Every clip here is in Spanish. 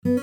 Cuán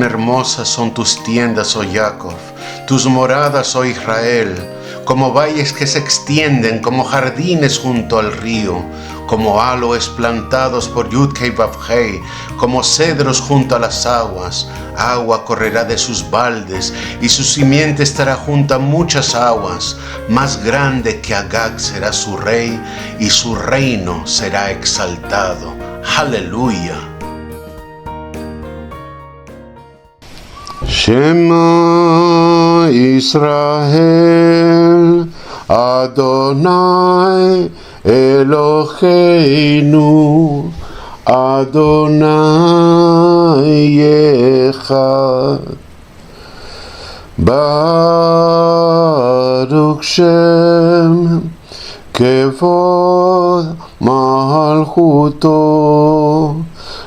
hermosas son tus tiendas, oh Jacob, tus moradas, oh Israel, como valles que se extienden, como jardines junto al río, como aloes plantados por Yud-Hei Vav-Hei, como cedros junto a las aguas. Agua correrá de sus baldes, y su simiente estará junto a muchas aguas. Más grande que Agag será su rey, y su reino será exaltado. Aleluya. Shema Israel, Adonai Eloheinu, Adonai Echad. Baruch Shem Kevod Malchuto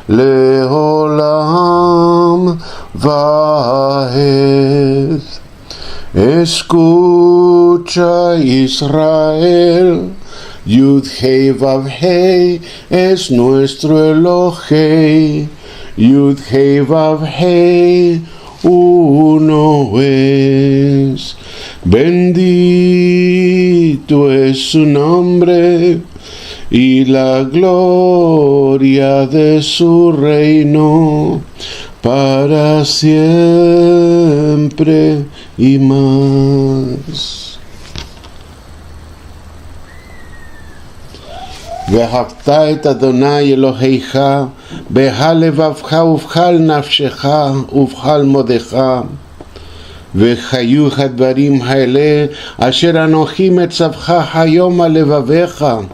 Leolam Vaed. Escucha Israel, Yud-Hei Vav-Hei es nuestro Elohei, Yud-Hei Vav-Hei uno es. Bendito es su nombre y la gloria de su reino para siempre y más. Ve'ahavta et Adonai Eloheicha be'chal levavcha u'bchal nafshecha u'bchal modecha ve'chayu hadvarim ha'eleh asher anochi metzavcha hayom al levavecha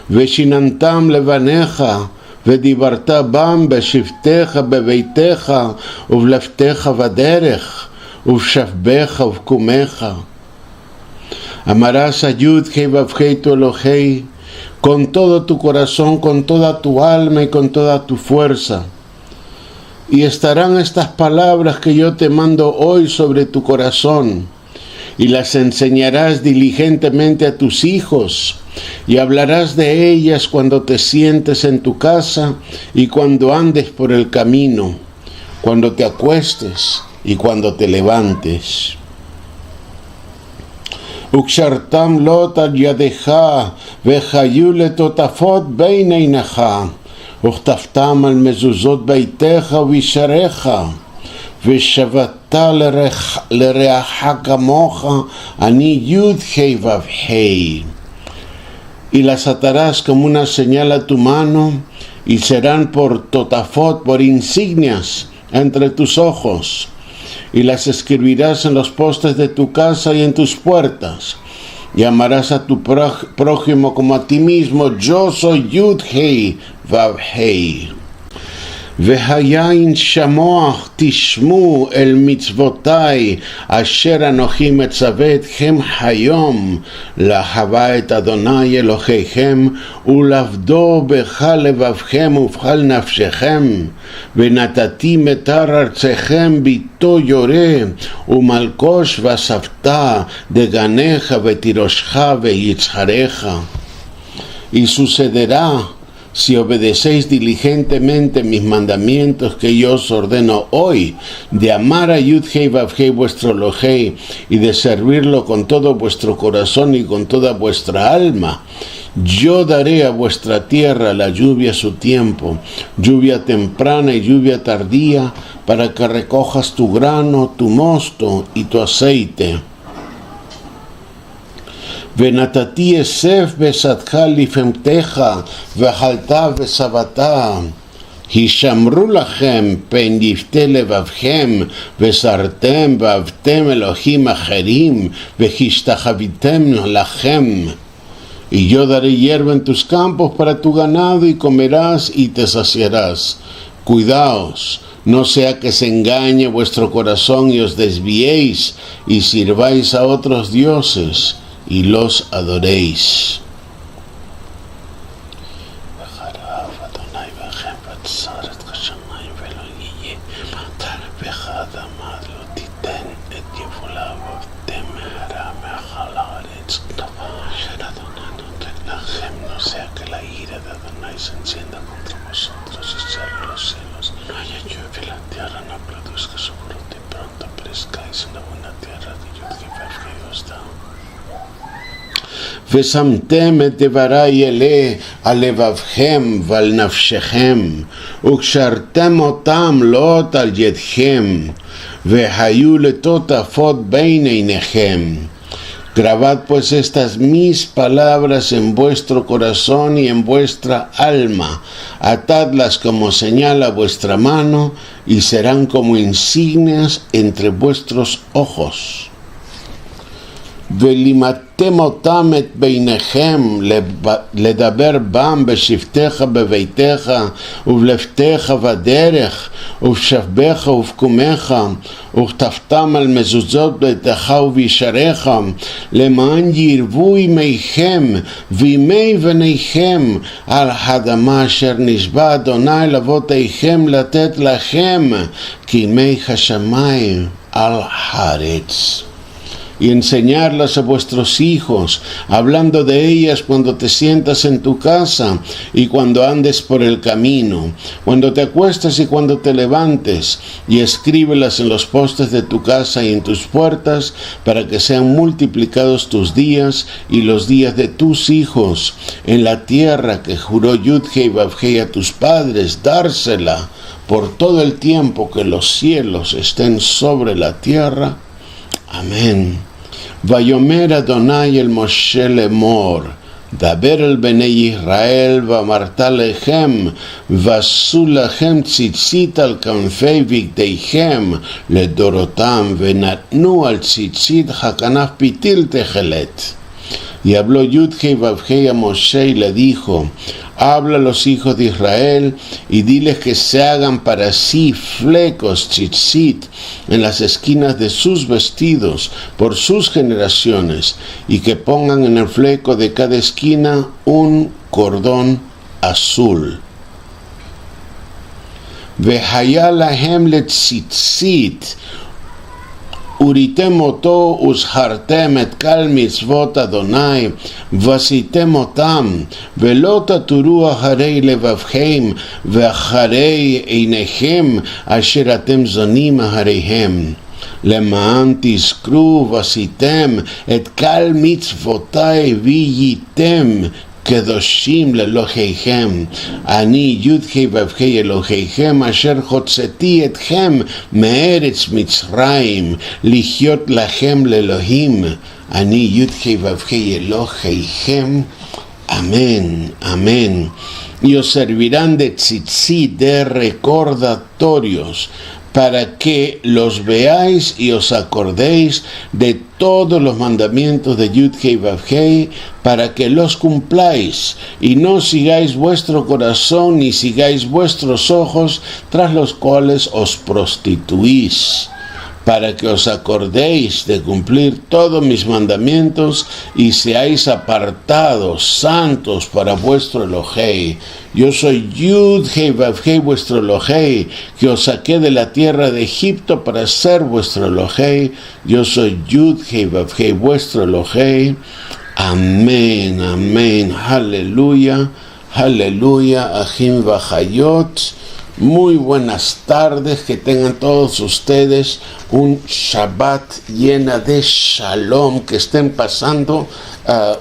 ve'shinantam levanecha ודיברת בם בשבתך בביתך ובלפתך בדרך ובשכבך ובקומך. Amarás a Yud-Hei Vav-Hei tu Elohei con todo tu corazón, con toda tu alma y con toda tu fuerza. Y estarán estas palabras que yo te mando hoy sobre tu corazón, y las enseñarás diligentemente a tus hijos, y hablarás de ellas cuando te sientes en tu casa y cuando andes por el camino, cuando te acuestes y cuando te levantes. Ukshartam lot al yadecha vechayu letotafot beineinecha uchtaftam al mezuzot beitecha visharecha ושבתה לרעך כמוך, אני Yud-Hei Vav-Hei. Y las atarás como una señal a tu mano, y serán por totafot, por insignias entre tus ojos, y las escribirás en los postes de tu casa y en tus puertas, y amarás a tu prójimo como a ti mismo. Yo soy Yud-Hei Vav-Hei. והיין שמוח תשמו אל מצוותיי אשר אנוכי מצווה אתכם היום לאהבה את אדוני אלוהיכם ולעבדו בכל לבבכם ובכל נפשכם ונתתי מטר ארצכם ביתו יורה ומלקוש וספתה דגנך ותירושך ויצחרך. Y sucederá, si obedecéis diligentemente mis mandamientos que yo os ordeno hoy, de amar a Yud-Hei Vav-Hei vuestro Elohei y de servirlo con todo vuestro corazón y con toda vuestra alma, yo daré a vuestra tierra la lluvia a su tiempo, lluvia temprana y lluvia tardía, para que recojas tu grano, tu mosto y tu aceite. ונתתי אסף בשדך לפעמתך, ואכלת ושבעת. הישמרו לכם פן יפתה לבבכם, וסרתם ואהבתם אלוהים אחרים, והשתחוויתם לכם. Y yo daré hierba en tus campos para tu ganado, y comerás y te saciarás. Cuidaos, no sea que se engañe vuestro corazón y os desviéis, y sirváis a otros dioses, y los adoréis. No sea que la ira de Adonai se encienda contra vosotros y cierre los cielos. No haya lluvia y la tierra no produzca su fruto, y pronto perezcáis en la buena tierra de Yud-Heh-Vav-Heh os da. ושמתם את דברי אלה על לבבכם ועל נפשכם, וקשרתם אותם לאות על ידכם, והיו לטוטפות בין עיניכם. Grabad pues estas mis palabras en vuestro corazón y en vuestra alma, atadlas como señal a vuestra mano, y serán como insignias entre vuestros ojos. ולימדתם אותם את ביניכם לדבר בם בשבתך בביתך ובלבתך בדרך ובשכבך ובקומך, וכתבתם על מזוזות ביתך ובישריך, למען ירבו ימיכם וימי בניכם על האדמה אשר נשבע אדוני לאבותיכם לתת לכם, כימי השמיים על הארץ. Y enseñarlas a vuestros hijos, hablando de ellas cuando te sientas en tu casa y cuando andes por el camino, cuando te acuestas y cuando te levantes, y escríbelas en los postes de tu casa y en tus puertas, para que sean multiplicados tus días y los días de tus hijos en la tierra que juró Yud-Heh-Vav-Heh a tus padres dársela por todo el tiempo que los cielos estén sobre la tierra. Amén. Vayomer Adonai el Moshe lemor, דבר אל בני ישראל ואמרת לכם, ועשו לכם ציצית על כנפי בגדיכם לדורותם, ונתנו על ציצית הכנף פיתיל תכלת. Y habló Yud-Heh-Vav-Heh a Moshe y le dijo, habla a los hijos de Israel y diles que se hagan para sí flecos tzitzit en las esquinas de sus vestidos por sus generaciones, y que pongan en el fleco de cada esquina un cordón azul. Vehaya lahem letzitzit, וריתם אותו וזכרתם את כל מצוות אדוני ועשיתם אותם, ולא תתורו אחרי לבבכם ואחרי עיניכם אשר אתם זונים אחריהם, למען תזכרו ועשיתם את כל מצוותי והייתם קדושים לאלוהיכם. אני יוד-ה'-ו'-ה' אלוהיכם אשר הוצאתי אתכם מארץ מצרים לחיות לכם לאלוהים. אני יוד-ה'-ו'-ה' אלוהיכם. Amén, amén. Y os servirán de tzitzit, de recordatorios, para que los veáis y os acordéis de todos los mandamientos de Yud-Heh-Vav-Heh, para que los cumpláis, y no sigáis vuestro corazón ni sigáis vuestros ojos, tras los cuales os prostituís, para que os acordéis de cumplir todos mis mandamientos y seáis apartados, santos para vuestro Elohei. Yo soy Yud-Heh-Vav-Heh, vuestro Elohei, que os saqué de la tierra de Egipto para ser vuestro Elohei. Yo soy Yud-Heh-Vav-Heh, vuestro Elohei. Amén, amén, aleluya, aleluya, Ahim Vahayot. Muy buenas tardes, que tengan todos ustedes un Shabbat llena de Shalom, que estén pasando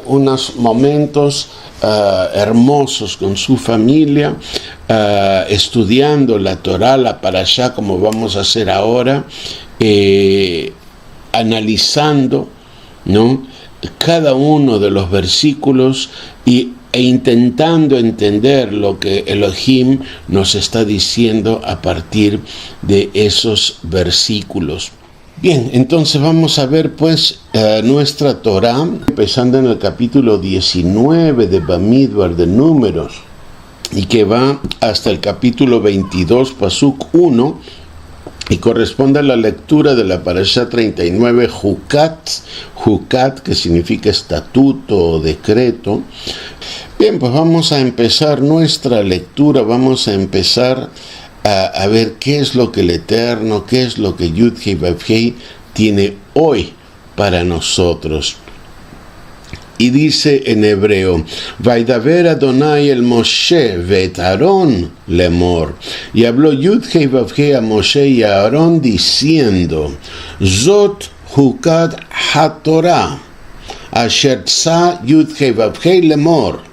unos momentos hermosos con su familia, estudiando la Torah, la Parashá, como vamos a hacer ahora, analizando, ¿no?, cada uno de los versículos e intentando entender lo que Elohim nos está diciendo a partir de esos versículos. Bien, entonces vamos a ver pues nuestra Torá, empezando en el capítulo 19 de Bamidbar de Números, y que va hasta el capítulo 22, Pasuk 1, y corresponde a la lectura de la Parashá 39, Jucat, que significa estatuto o decreto. Bien, pues vamos a empezar nuestra lectura, vamos a empezar a ver qué es lo que el Eterno, qué es lo que Yud-Hei Vav-Hei tiene hoy para nosotros. Y dice en hebreo, Vaidaber Adonai el Moshe vet Aarón lemor. Y habló Yud-Hei Vav-Hei a Moshe y a Aarón diciendo, Zot Jukat HaTorah, Asher Tza Yud-Hei Vav-Hei lemor.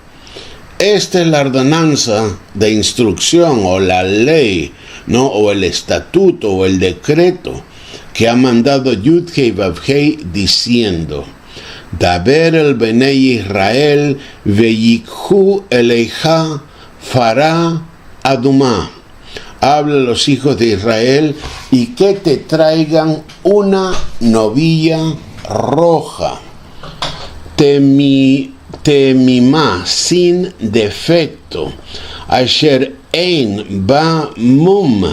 Esta es la ordenanza de instrucción o la ley, ¿no? O el estatuto o el decreto que ha mandado Yud-Hei Vav-Hei diciendo, Daber el Benei Israel veyikhu eleja fará adumá. Habla a los hijos de Israel y que te traigan una novilla roja, temimá, sin defecto, asher ein ba mum,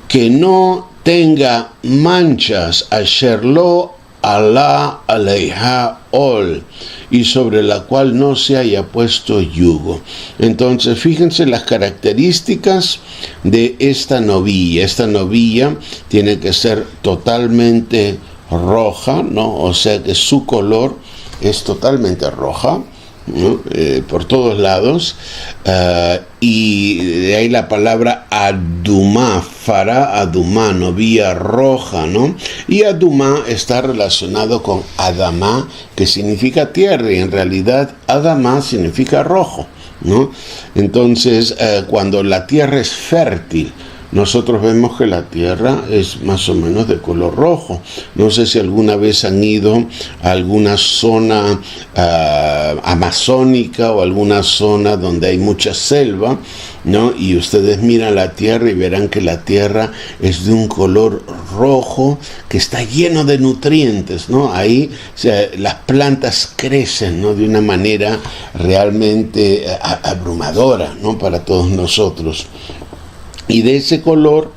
que no tenga manchas, asher lo Alá aleja ol, y sobre la cual no se haya puesto yugo. Entonces, fíjense las características de esta novilla. Esta novilla tiene que ser totalmente roja, ¿no? O sea que su color es totalmente roja, ¿no? Por todos lados, y de ahí la palabra adumá, fará adumá, novilla roja, ¿no? Y adumá está relacionado con adamá, que significa tierra, y en realidad adamá significa rojo, ¿no? Entonces, cuando la tierra es fértil, nosotros vemos que la tierra es más o menos de color rojo. No sé si alguna vez han ido a alguna zona amazónica o alguna zona donde hay mucha selva, ¿no? Y ustedes miran la tierra y verán que la tierra es de un color rojo que está lleno de nutrientes, ¿no? Ahí las plantas crecen, ¿no? De una manera realmente abrumadora, ¿no? Para todos nosotros. Y de ese color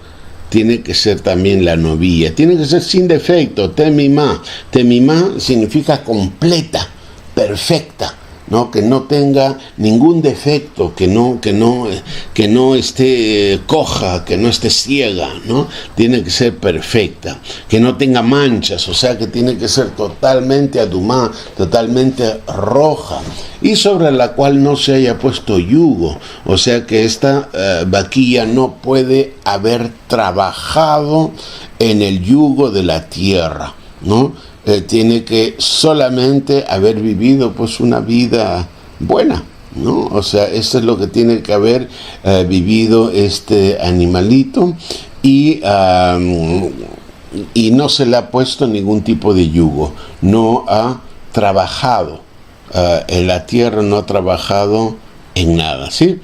tiene que ser también la novilla. Tiene que ser sin defecto, temimá. Temimá significa completa, perfecta, ¿no? Que no tenga ningún defecto, que no esté coja, que no esté ciega, ¿no? Tiene que ser perfecta, que no tenga manchas, o sea que tiene que ser totalmente adumá, totalmente roja, y sobre la cual no se haya puesto yugo, o sea que esta vaquilla no puede haber trabajado en el yugo de la tierra, ¿no? Tiene que solamente haber vivido pues una vida buena, ¿no? O sea, eso es lo que tiene que haber vivido este animalito, y no se le ha puesto ningún tipo de yugo, no ha trabajado en la tierra, no ha trabajado en nada, ¿sí?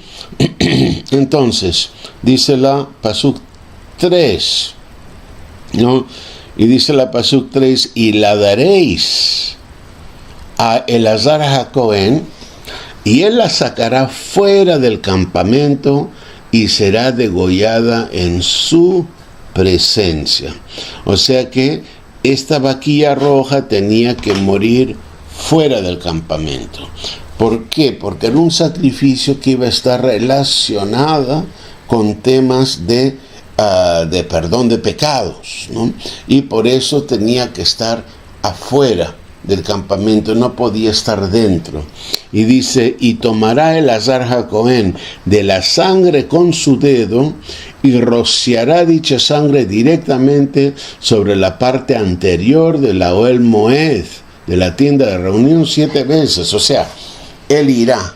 Entonces, dice la Pasuk 3, ¿no? Y dice la Pasuk 3, y la daréis a Elazar HaKohen, y él la sacará fuera del campamento y será degollada en su presencia. O sea que esta vaquilla roja tenía que morir fuera del campamento. ¿Por qué? Porque era un sacrificio que iba a estar relacionada con temas de perdón de pecados, ¿no? Y por eso tenía que estar afuera del campamento, no podía estar dentro. Y dice, y tomará Elazar HaKohen de la sangre con su dedo y rociará dicha sangre directamente sobre la parte anterior de la Ohel Moed, de la tienda de reunión, 7 veces. O sea, él irá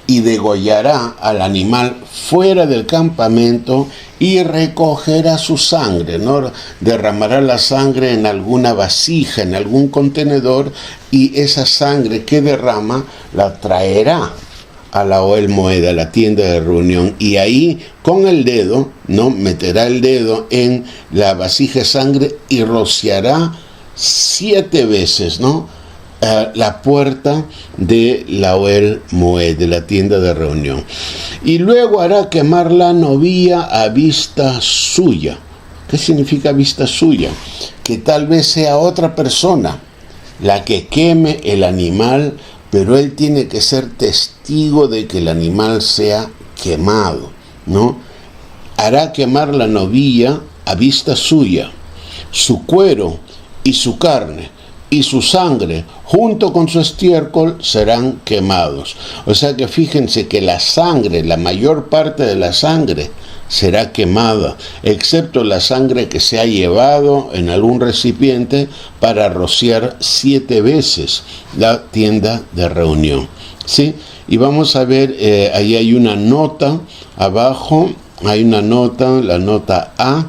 y degollará al animal fuera del campamento y recogerá su sangre, ¿no? Derramará la sangre en alguna vasija, en algún contenedor, y esa sangre que derrama la traerá a la Ohel Moed, a la tienda de reunión, y ahí con el dedo, ¿no? Meterá el dedo en la vasija de sangre y rociará 7 veces, ¿no? La puerta de la Ohel Moed, de la tienda de reunión. Y luego hará quemar la novilla a vista suya. ¿Qué significa vista suya? Que tal vez sea otra persona la que queme el animal, pero él tiene que ser testigo de que el animal sea quemado, ¿no? Hará quemar la novilla a vista suya, su cuero y su carne y su sangre, junto con su estiércol, serán quemados. O sea que fíjense que la sangre, la mayor parte de la sangre, será quemada, excepto la sangre que se ha llevado en algún recipiente para rociar 7 veces la tienda de reunión, ¿sí? Y vamos a ver, ahí hay una nota, abajo hay una nota, la nota A,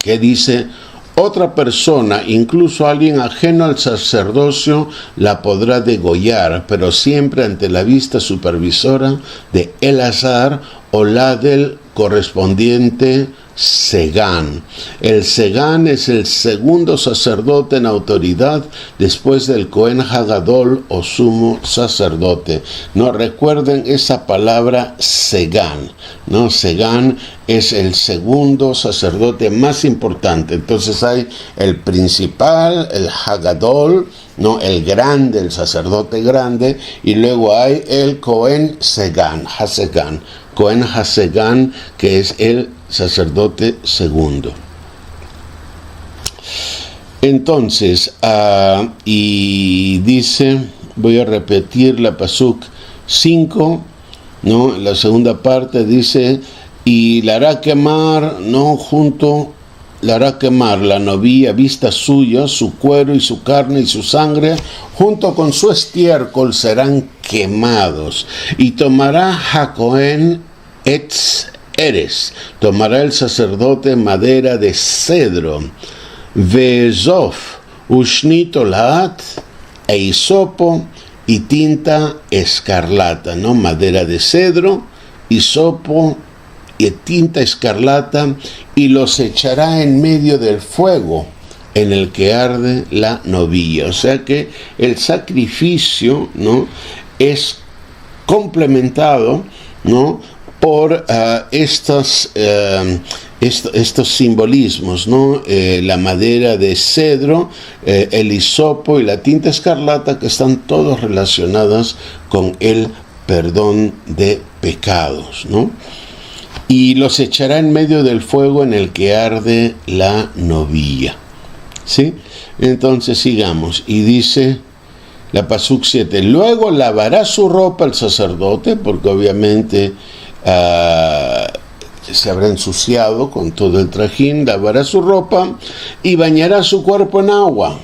que dice: otra persona, incluso alguien ajeno al sacerdocio, la podrá degollar, pero siempre ante la vista supervisora de Eleazar o la del correspondiente Segán. El Segán es el segundo sacerdote en autoridad después del Cohen Hagadol o sumo sacerdote. No recuerden esa palabra Segán, ¿no? Segán es el segundo sacerdote más importante. Entonces hay el principal, el Hagadol, ¿no? El grande, el sacerdote grande, y luego hay el Cohen Segán, Hasegán, Cohen Hasegán, que es el sacerdote segundo. Entonces, y dice, voy a repetir la Pasuk 5, ¿no? La segunda parte dice: y la hará quemar, ¿no? Le hará quemar la novilla a vista suya, su cuero y su carne y su sangre, junto con su estiércol serán quemados. Y tomará Jacoén etz eres, tomará el sacerdote madera de cedro, vezof, ushnito laat, e hisopo y tinta escarlata, ¿no? Madera de cedro, hisopo y tinta escarlata, y los echará en medio del fuego en el que arde la novilla. O sea que el sacrificio, ¿no? Es complementado, ¿no? Por estos simbolismos, ¿no? La madera de cedro, el hisopo y la tinta escarlata, que están todos relacionadas con el perdón de pecados, ¿no? Y los echará en medio del fuego en el que arde la novilla, ¿sí? Entonces sigamos, y dice la Pasuk 7, luego lavará su ropa el sacerdote, porque obviamente se habrá ensuciado con todo el trajín, lavará su ropa y bañará su cuerpo en agua,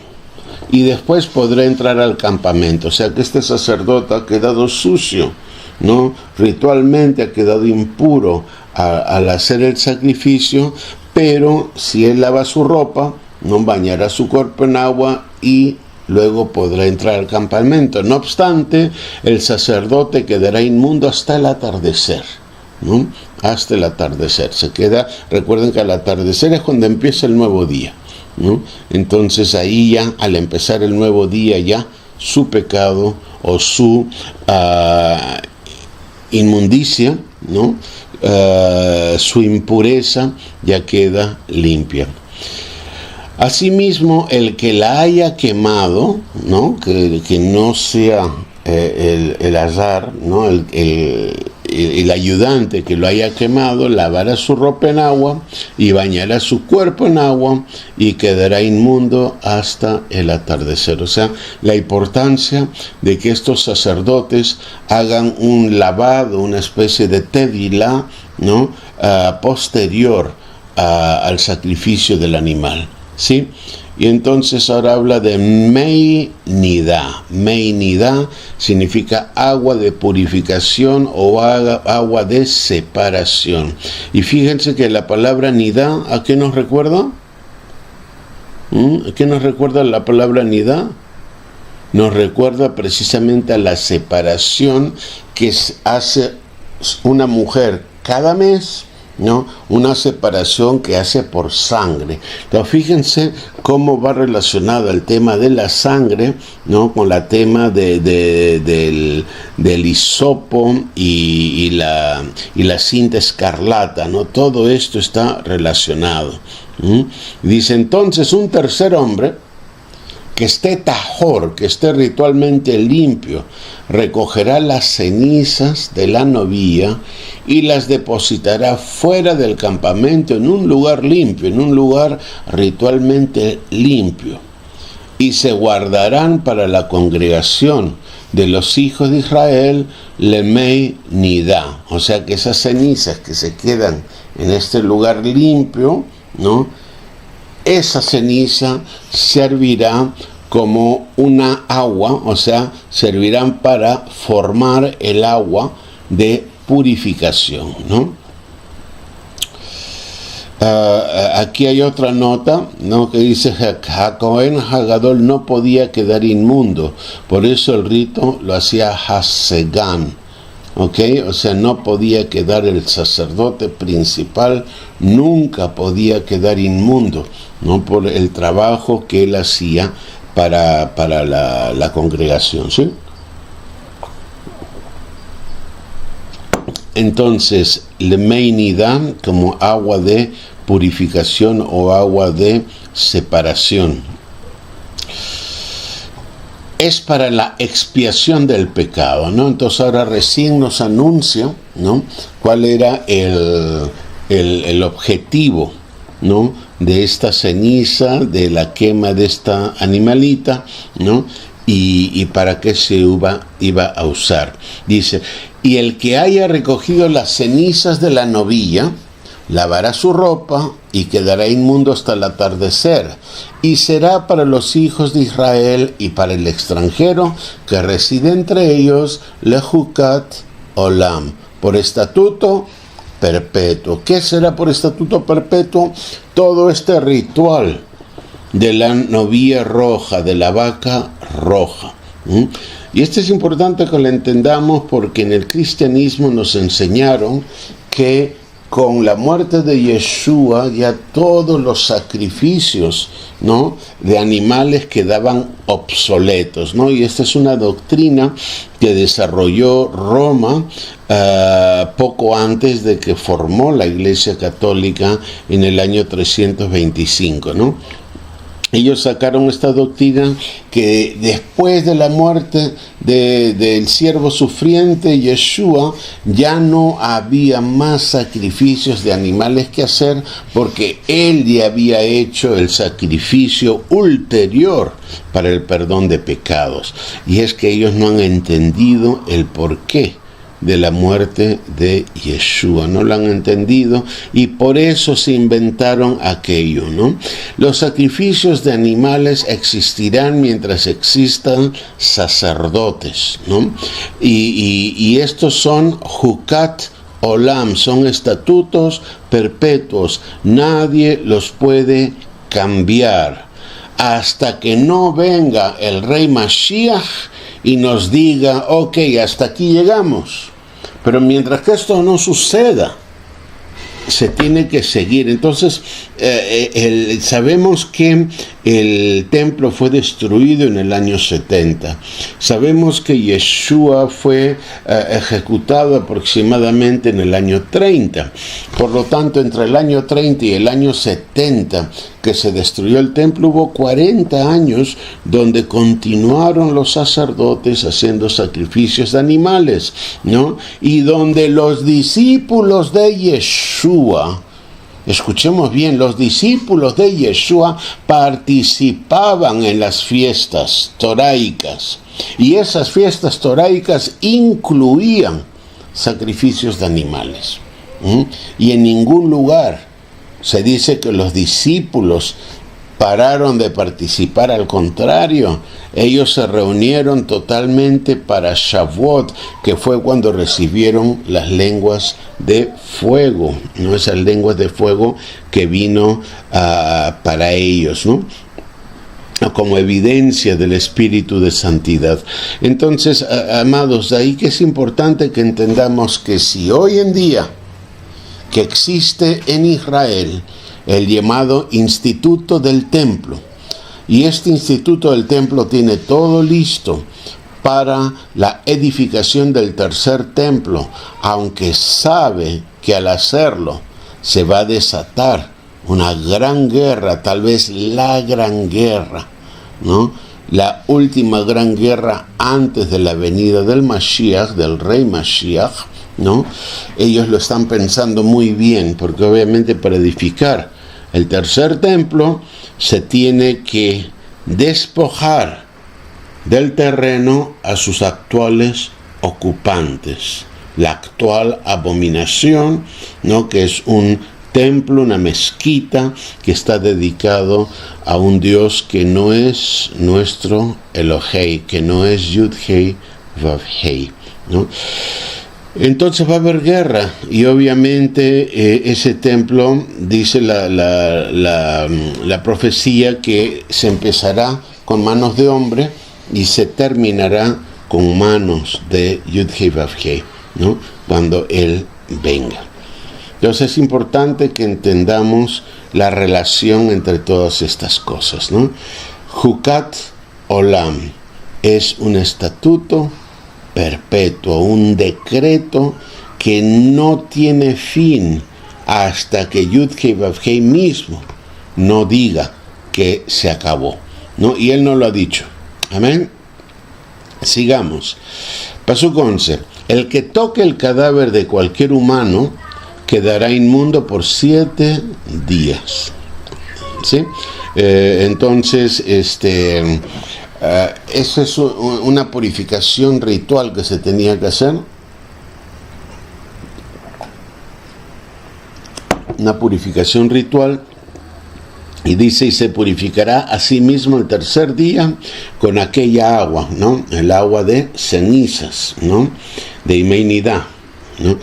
y después podrá entrar al campamento. O sea que este sacerdote ha quedado sucio, ¿no? Ritualmente ha quedado impuro al hacer el sacrificio, pero si él lava su ropa, no bañará su cuerpo en agua y luego podrá entrar al campamento. No obstante, el sacerdote quedará inmundo hasta el atardecer, ¿no? Hasta el atardecer. Se queda, recuerden que al atardecer es cuando empieza el nuevo día, ¿no? Entonces ahí ya, al empezar el nuevo día, ya su pecado o su inmundicia, ¿no? Su impureza ya queda limpia. Asimismo, el que la haya quemado, ¿no? Que no sea el azar, ¿no? El ayudante que lo haya quemado, lavará su ropa en agua y bañará su cuerpo en agua y quedará inmundo hasta el atardecer. O sea, la importancia de que estos sacerdotes hagan un lavado, una especie de tevilá, ¿no? Posterior al sacrificio del animal, ¿sí? y entonces ahora habla de Mei Nidá. Mei Nidá significa agua de purificación o agua de separación. Y fíjense que la palabra Nidá, ¿a qué nos recuerda? ¿A qué nos recuerda la palabra Nidá? Nos recuerda precisamente a la separación que hace una mujer cada mes, ¿no? Una separación que hace por sangre. Entonces, fíjense cómo va relacionado el tema de la sangre, ¿no? Con el tema del hisopo y la cinta escarlata, ¿no? Todo esto está relacionado. Dice entonces un tercer hombre que esté tajor, que esté ritualmente limpio, recogerá las cenizas de la novia y las depositará fuera del campamento en un lugar limpio, en un lugar ritualmente limpio, y se guardarán para la congregación de los hijos de Israel lemei nidá, o sea que esas cenizas que se quedan en este lugar limpio, ¿no? Esa ceniza servirá como una agua, o sea, servirán para formar el agua de purificación, ¿no? Aquí hay otra nota, ¿no? Que dice Hakohen Hagadol no podía quedar inmundo, por eso el rito lo hacía Hasegan. ¿Ok? O sea, no podía quedar el sacerdote principal, nunca podía quedar inmundo, ¿no? Por el trabajo que él hacía para la congregación, ¿sí? Entonces, lemei nidá como agua de purificación o agua de separación. Es para la expiación del pecado, ¿no? Entonces ahora recién nos anuncia, ¿no? Cuál era el objetivo, ¿no? De esta ceniza, de la quema de esta animalita, ¿no? Y para qué se iba a usar. Dice, y el que haya recogido las cenizas de la novilla, lavará su ropa y quedará inmundo hasta el atardecer, y será para los hijos de Israel y para el extranjero que reside entre ellos lejucat olam, por estatuto perpetuo. ¿Qué será por estatuto perpetuo? Todo este ritual de la novilla roja, de la vaca roja. Y esto es importante que lo entendamos porque en el cristianismo nos enseñaron que con la muerte de Yeshua ya todos los sacrificios, ¿no? De animales quedaban obsoletos, ¿no? Y esta es una doctrina que desarrolló Roma poco antes de que formó la Iglesia Católica en el año 325, ¿no? Ellos sacaron esta doctrina que después de la muerte del siervo sufriente Yeshua ya no había más sacrificios de animales que hacer porque él ya había hecho el sacrificio ulterior para el perdón de pecados. Y es que ellos no han entendido el porqué de la muerte de Yeshua, no lo han entendido y por eso se inventaron aquello, ¿no? Los sacrificios de animales existirán mientras existan sacerdotes, ¿no? Y estos son Jucat Olam, son estatutos perpetuos, nadie los puede cambiar hasta que no venga el rey Mashiach y nos diga, ok, hasta aquí llegamos. Pero mientras que esto no suceda, se tiene que seguir. Entonces, sabemos que el templo fue destruido en el año 70. Sabemos que Yeshua fue ejecutado aproximadamente en el año 30. Por lo tanto, entre el año 30 y el año 70, que se destruyó el templo, hubo 40 años donde continuaron los sacerdotes haciendo sacrificios de animales, ¿no? Y donde los discípulos de Yeshua, escuchemos bien, los discípulos de Yeshua participaban en las fiestas toraicas. Y esas fiestas toraicas incluían sacrificios de animales. Y en ningún lugar se dice que los discípulos pararon de participar, al contrario, ellos se reunieron totalmente para Shavuot, que fue cuando recibieron las lenguas de fuego, ¿no? Esas lenguas de fuego que vino para ellos, ¿no? Como evidencia del espíritu de santidad. Entonces, amados, de ahí que es importante que entendamos que si hoy en día que existe en Israel el llamado Instituto del Templo, y este Instituto del Templo tiene todo listo para la edificación del tercer templo, aunque sabe que al hacerlo se va a desatar una gran guerra, tal vez la gran guerra, ¿no? La última gran guerra antes de la venida del Mashiach, del rey Mashiach, ¿no? Ellos lo están pensando muy bien, porque obviamente para edificar el tercer templo se tiene que despojar del terreno a sus actuales ocupantes. La actual abominación, ¿no? Que es un templo, una mezquita que está dedicado a un Dios que no es nuestro Elohei, que no es Yud-Hei Vav-Hei, ¿no? Entonces va a haber guerra y obviamente ese templo, dice la profecía, que se empezará con manos de hombre y se terminará con manos de Yud-Hei Vav-Hei, ¿no? Cuando Él venga. Entonces es importante que entendamos la relación entre todas estas cosas, ¿no? Jukat Olam es un estatuto perpetuo, un decreto que no tiene fin hasta que Yud-Hei Vav-Hei mismo no diga que se acabó, ¿no? Y él no lo ha dicho. Amén. Sigamos. Pasuk 11. El que toque el cadáver de cualquier humano quedará inmundo por 7 días. ¿Sí? Entonces, eso es una purificación ritual que se tenía que hacer. Una purificación ritual. Y dice, y se purificará a sí mismo el tercer día con aquella agua, ¿no? El agua de cenizas, ¿no? De Imeinidá, ¿no?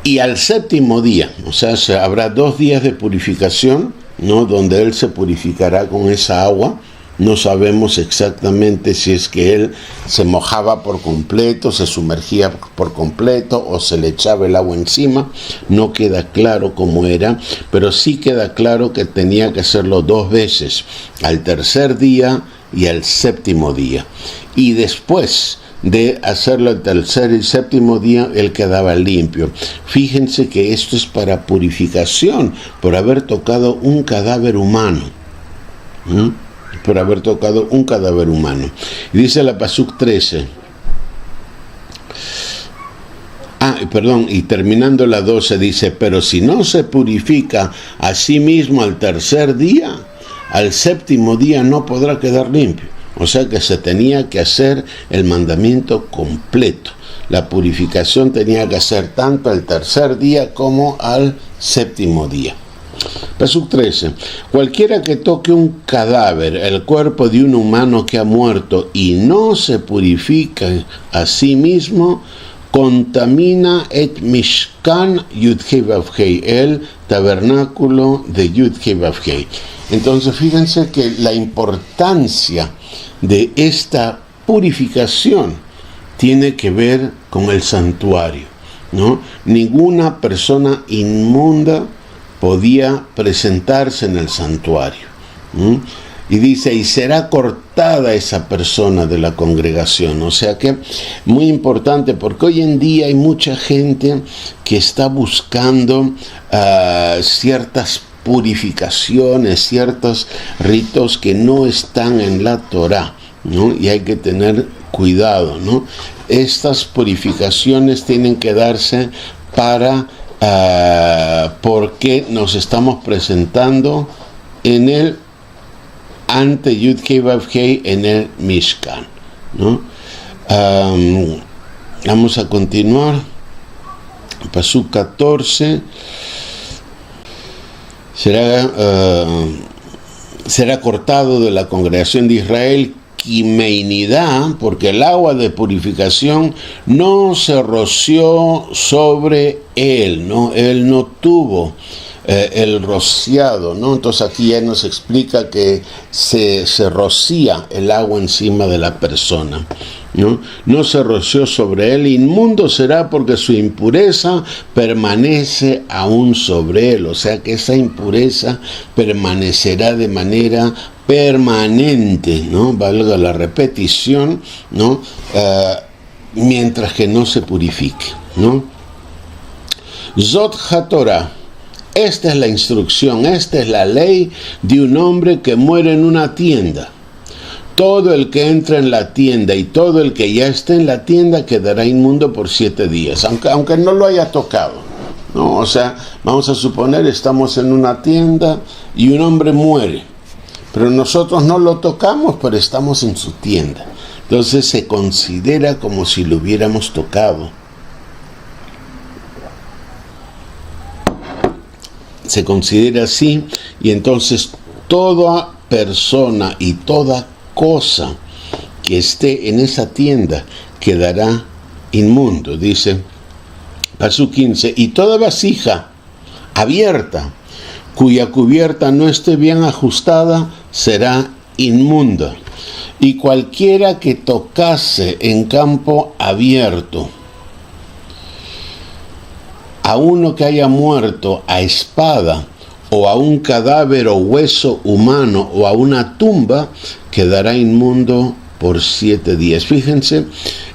Y al séptimo día, o sea, habrá 2 días de purificación, ¿no? Donde él se purificará con esa agua. No sabemos exactamente si es que él se mojaba por completo, se sumergía por completo o se le echaba el agua encima. No queda claro cómo era, pero sí queda claro que tenía que hacerlo 2 veces, al tercer día y al séptimo día. Y después de hacerlo el tercer y séptimo día, él quedaba limpio. Fíjense que esto es para purificación por haber tocado un cadáver humano. Por haber tocado un cadáver humano. Y dice la Pasuk 13. Y terminando la 12 dice, pero si no se purifica a sí mismo al tercer día, al séptimo día no podrá quedar limpio. O sea que se tenía que hacer el mandamiento completo. La purificación tenía que hacer tanto al tercer día como al séptimo día. Pasuk 13. Cualquiera que toque un cadáver, el cuerpo de un humano que ha muerto, y no se purifica a sí mismo, contamina et mishkan Yud-Hei Vav-Hei, el tabernáculo de Yud-Hei Vav-Hei. Entonces fíjense que la importancia de esta purificación tiene que ver con el santuario, ¿no? Ninguna persona inmunda podía presentarse en el santuario. Y dice, y será cortada esa persona de la congregación. O sea que muy importante, porque hoy en día hay mucha gente que está buscando ciertas purificaciones, ciertos ritos que no están en la Torá, ¿no? Y hay que tener cuidado, ¿no? Estas purificaciones tienen que darse para porque nos estamos presentando en el ante Yud-Hei Vav-Hei en el Mishkan, ¿no? Vamos a continuar. Pasuk 14 será será cortado de la congregación de Israel, Quimeinidá, porque el agua de purificación no se roció sobre él, ¿no? Él no tuvo el rociado, ¿no? Entonces aquí ya nos explica que se rocía el agua encima de la persona, ¿no? No se roció sobre él, inmundo será porque su impureza permanece aún sobre él, o sea que esa impureza permanecerá de manera permanente, ¿no? Valga la repetición, ¿no? Mientras que no se purifique, ¿no? Zot HaTorah. Esta es la instrucción, esta es la ley de un hombre que muere en una tienda. Todo el que entra en la tienda y todo el que ya esté en la tienda quedará inmundo por 7 días, aunque no lo haya tocado, ¿no? O sea, vamos a suponer, estamos en una tienda y un hombre muere, pero nosotros no lo tocamos, pero estamos en su tienda. Entonces se considera como si lo hubiéramos tocado. Se considera así, y entonces toda persona y toda cosa que esté en esa tienda quedará inmundo. Dice Pasú 15, y toda vasija abierta cuya cubierta no esté bien ajustada será inmunda, y cualquiera que tocase en campo abierto a uno que haya muerto a espada, o a un cadáver o hueso humano, o a una tumba, quedará inmundo por 7 días. Fíjense,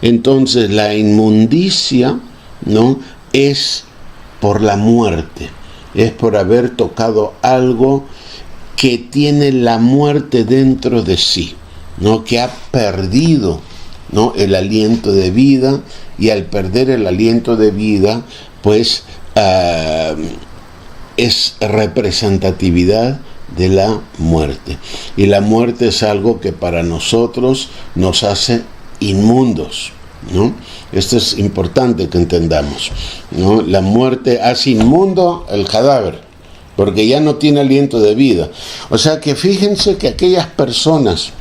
entonces la inmundicia, ¿no?, es por la muerte, es por haber tocado algo que tiene la muerte dentro de sí, ¿no?, que ha perdido, ¿no?, el aliento de vida, y al perder el aliento de vida, pues es representatividad de la muerte. Y la muerte es algo que para nosotros nos hace inmundos, ¿no? Esto es importante que entendamos, ¿no? La muerte hace inmundo el cadáver, porque ya no tiene aliento de vida. O sea que fíjense que aquellas personas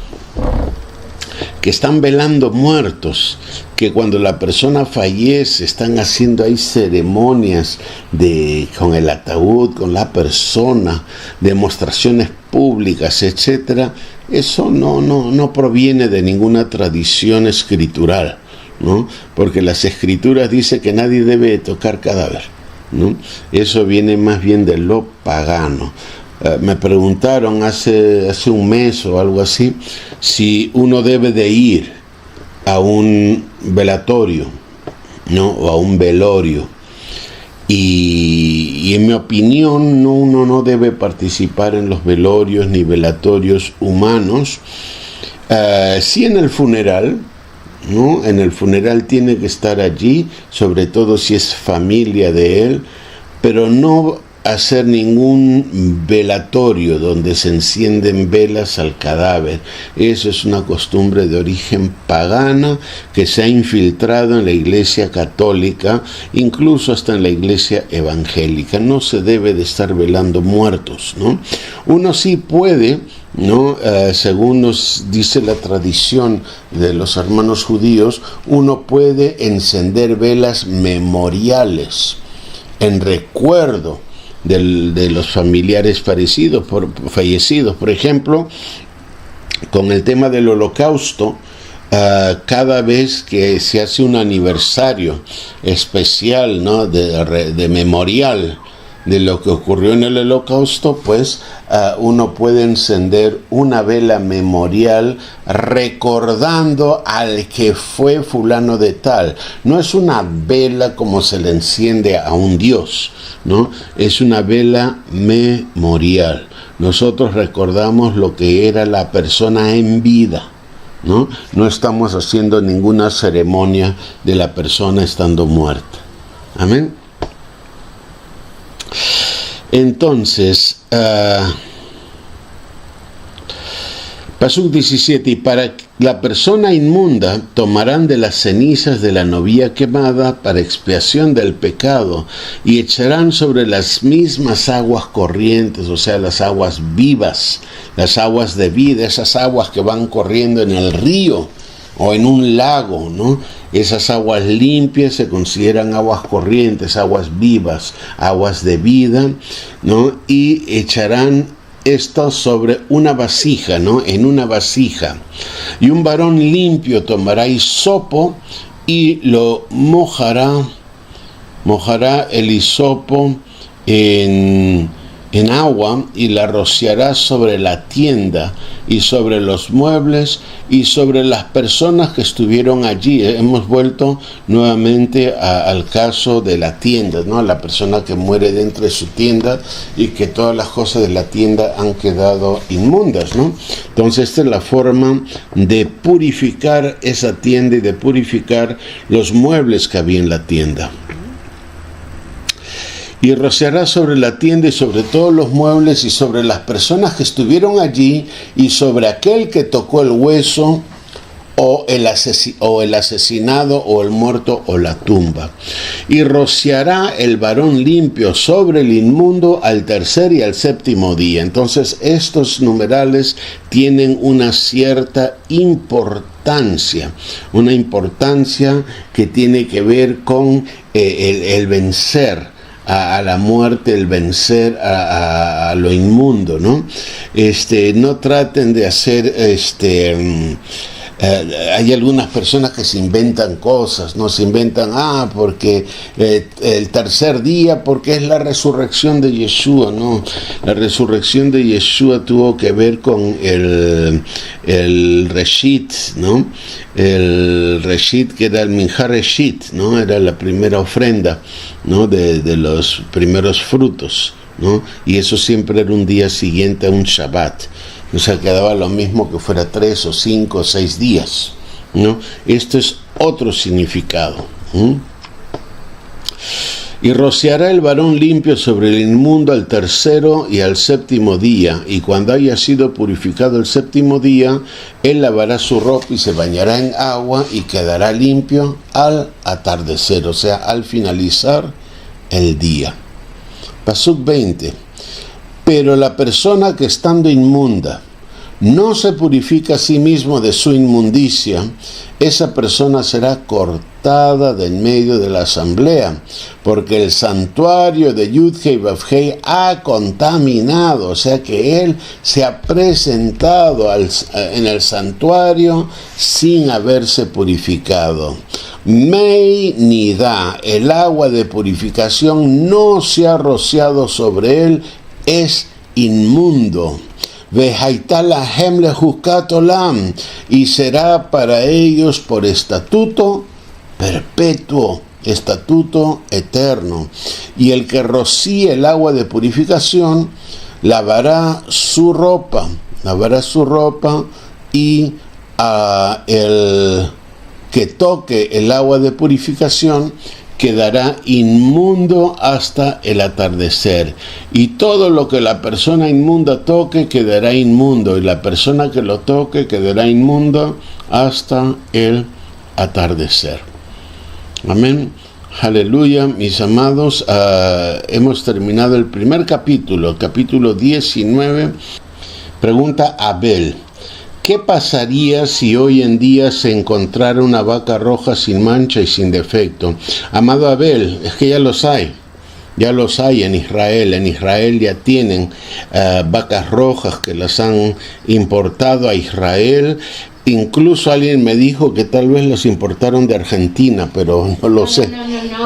que están velando muertos, que cuando la persona fallece están haciendo ahí ceremonias con el ataúd, con la persona, demostraciones públicas, etcétera, eso no proviene de ninguna tradición escritural, ¿no? Porque las escrituras dicen que nadie debe tocar cadáver, ¿no? Eso viene más bien de lo pagano. Me preguntaron hace un mes o algo así si uno debe de ir a un velatorio, ¿no?, o a un velorio, y en mi opinión uno no debe participar en los velorios ni velatorios humanos. Sí en el funeral, ¿no? En el funeral tiene que estar allí, sobre todo si es familia de él, pero no hacer ningún velatorio donde se encienden velas al cadáver. Eso es una costumbre de origen pagana que se ha infiltrado en la Iglesia católica, incluso hasta en la Iglesia evangélica. No se debe de estar velando muertos, ¿no? Uno sí puede, ¿no? Según nos dice la tradición de los hermanos judíos, uno puede encender velas memoriales en recuerdo de los familiares fallecidos. Por ejemplo, con el tema del holocausto, cada vez que se hace un aniversario especial, ¿no?, de memorial de lo que ocurrió en el holocausto, pues uno puede encender una vela memorial recordando al que fue fulano de tal. No es una vela como se le enciende a un dios, ¿no? Es una vela memorial. Nosotros recordamos lo que era la persona en vida, ¿no? No estamos haciendo ninguna ceremonia de la persona estando muerta. Amén. Entonces, Pasuk 17, La persona inmunda tomarán de las cenizas de la novilla quemada para expiación del pecado y echarán sobre las mismas aguas corrientes, o sea, las aguas vivas, las aguas de vida, esas aguas que van corriendo en el río o en un lago, ¿no? Esas aguas limpias se consideran aguas corrientes, aguas vivas, aguas de vida, ¿no? Y echarán esto sobre una vasija, ¿no? En una vasija. Y un varón limpio tomará hisopo y lo mojará el hisopo en agua y la rociará sobre la tienda y sobre los muebles y sobre las personas que estuvieron allí. Hemos vuelto nuevamente al caso de la tienda, ¿no? La persona que muere dentro de su tienda y que todas las cosas de la tienda han quedado inmundas, ¿no? Entonces esta es la forma de purificar esa tienda y de purificar los muebles que había en la tienda. Y rociará sobre la tienda y sobre todos los muebles y sobre las personas que estuvieron allí y sobre aquel que tocó el hueso o el asesinado o el muerto o la tumba. Y rociará el varón limpio sobre el inmundo al tercer y al séptimo día. Entonces estos numerales tienen una cierta importancia, una importancia que tiene que ver con el vencer a la muerte, el vencer a lo inmundo, ¿no? No traten de hacer hay algunas personas que se inventan cosas, ¿no? Se inventan, porque el tercer día, porque es la resurrección de Yeshua, ¿no? La resurrección de Yeshua tuvo que ver con el Reshit, ¿no? El Reshit, que era el Minjar Reshit, ¿no? Era la primera ofrenda, ¿no? De los primeros frutos, ¿no? Y eso siempre era un día siguiente a un Shabbat. O sea, quedaba lo mismo que fuera 3 o 5 o 6 días, ¿no? Esto es otro significado. Y rociará el varón limpio sobre el inmundo al tercero y al séptimo día, y cuando haya sido purificado el séptimo día, él lavará su ropa y se bañará en agua y quedará limpio al atardecer, o sea, al finalizar el día. Pasuk 20. Pero la persona que estando inmunda no se purifica a sí mismo de su inmundicia, esa persona será cortada de en medio de la asamblea, porque el santuario de Yud-Hei Vav-Hei ha contaminado, o sea que él se ha presentado en el santuario sin haberse purificado. Mei Nida, el agua de purificación no se ha rociado sobre él, es inmundo. Vehaitá lahem lehukat olam, y será para ellos por estatuto perpetuo, estatuto eterno. Y el que rocíe el agua de purificación lavará su ropa y el que toque el agua de purificación quedará inmundo hasta el atardecer, y todo lo que la persona inmunda toque quedará inmundo, y la persona que lo toque quedará inmundo hasta el atardecer. Amén. Aleluya, mis amados. Hemos terminado el primer capítulo 19. Pregunta Abel: ¿qué pasaría si hoy en día se encontrara una vaca roja sin mancha y sin defecto? Amado Abel, es que ya los hay en Israel. En Israel ya tienen vacas rojas que las han importado a Israel. Incluso alguien me dijo que tal vez los importaron de Argentina, pero no lo sé.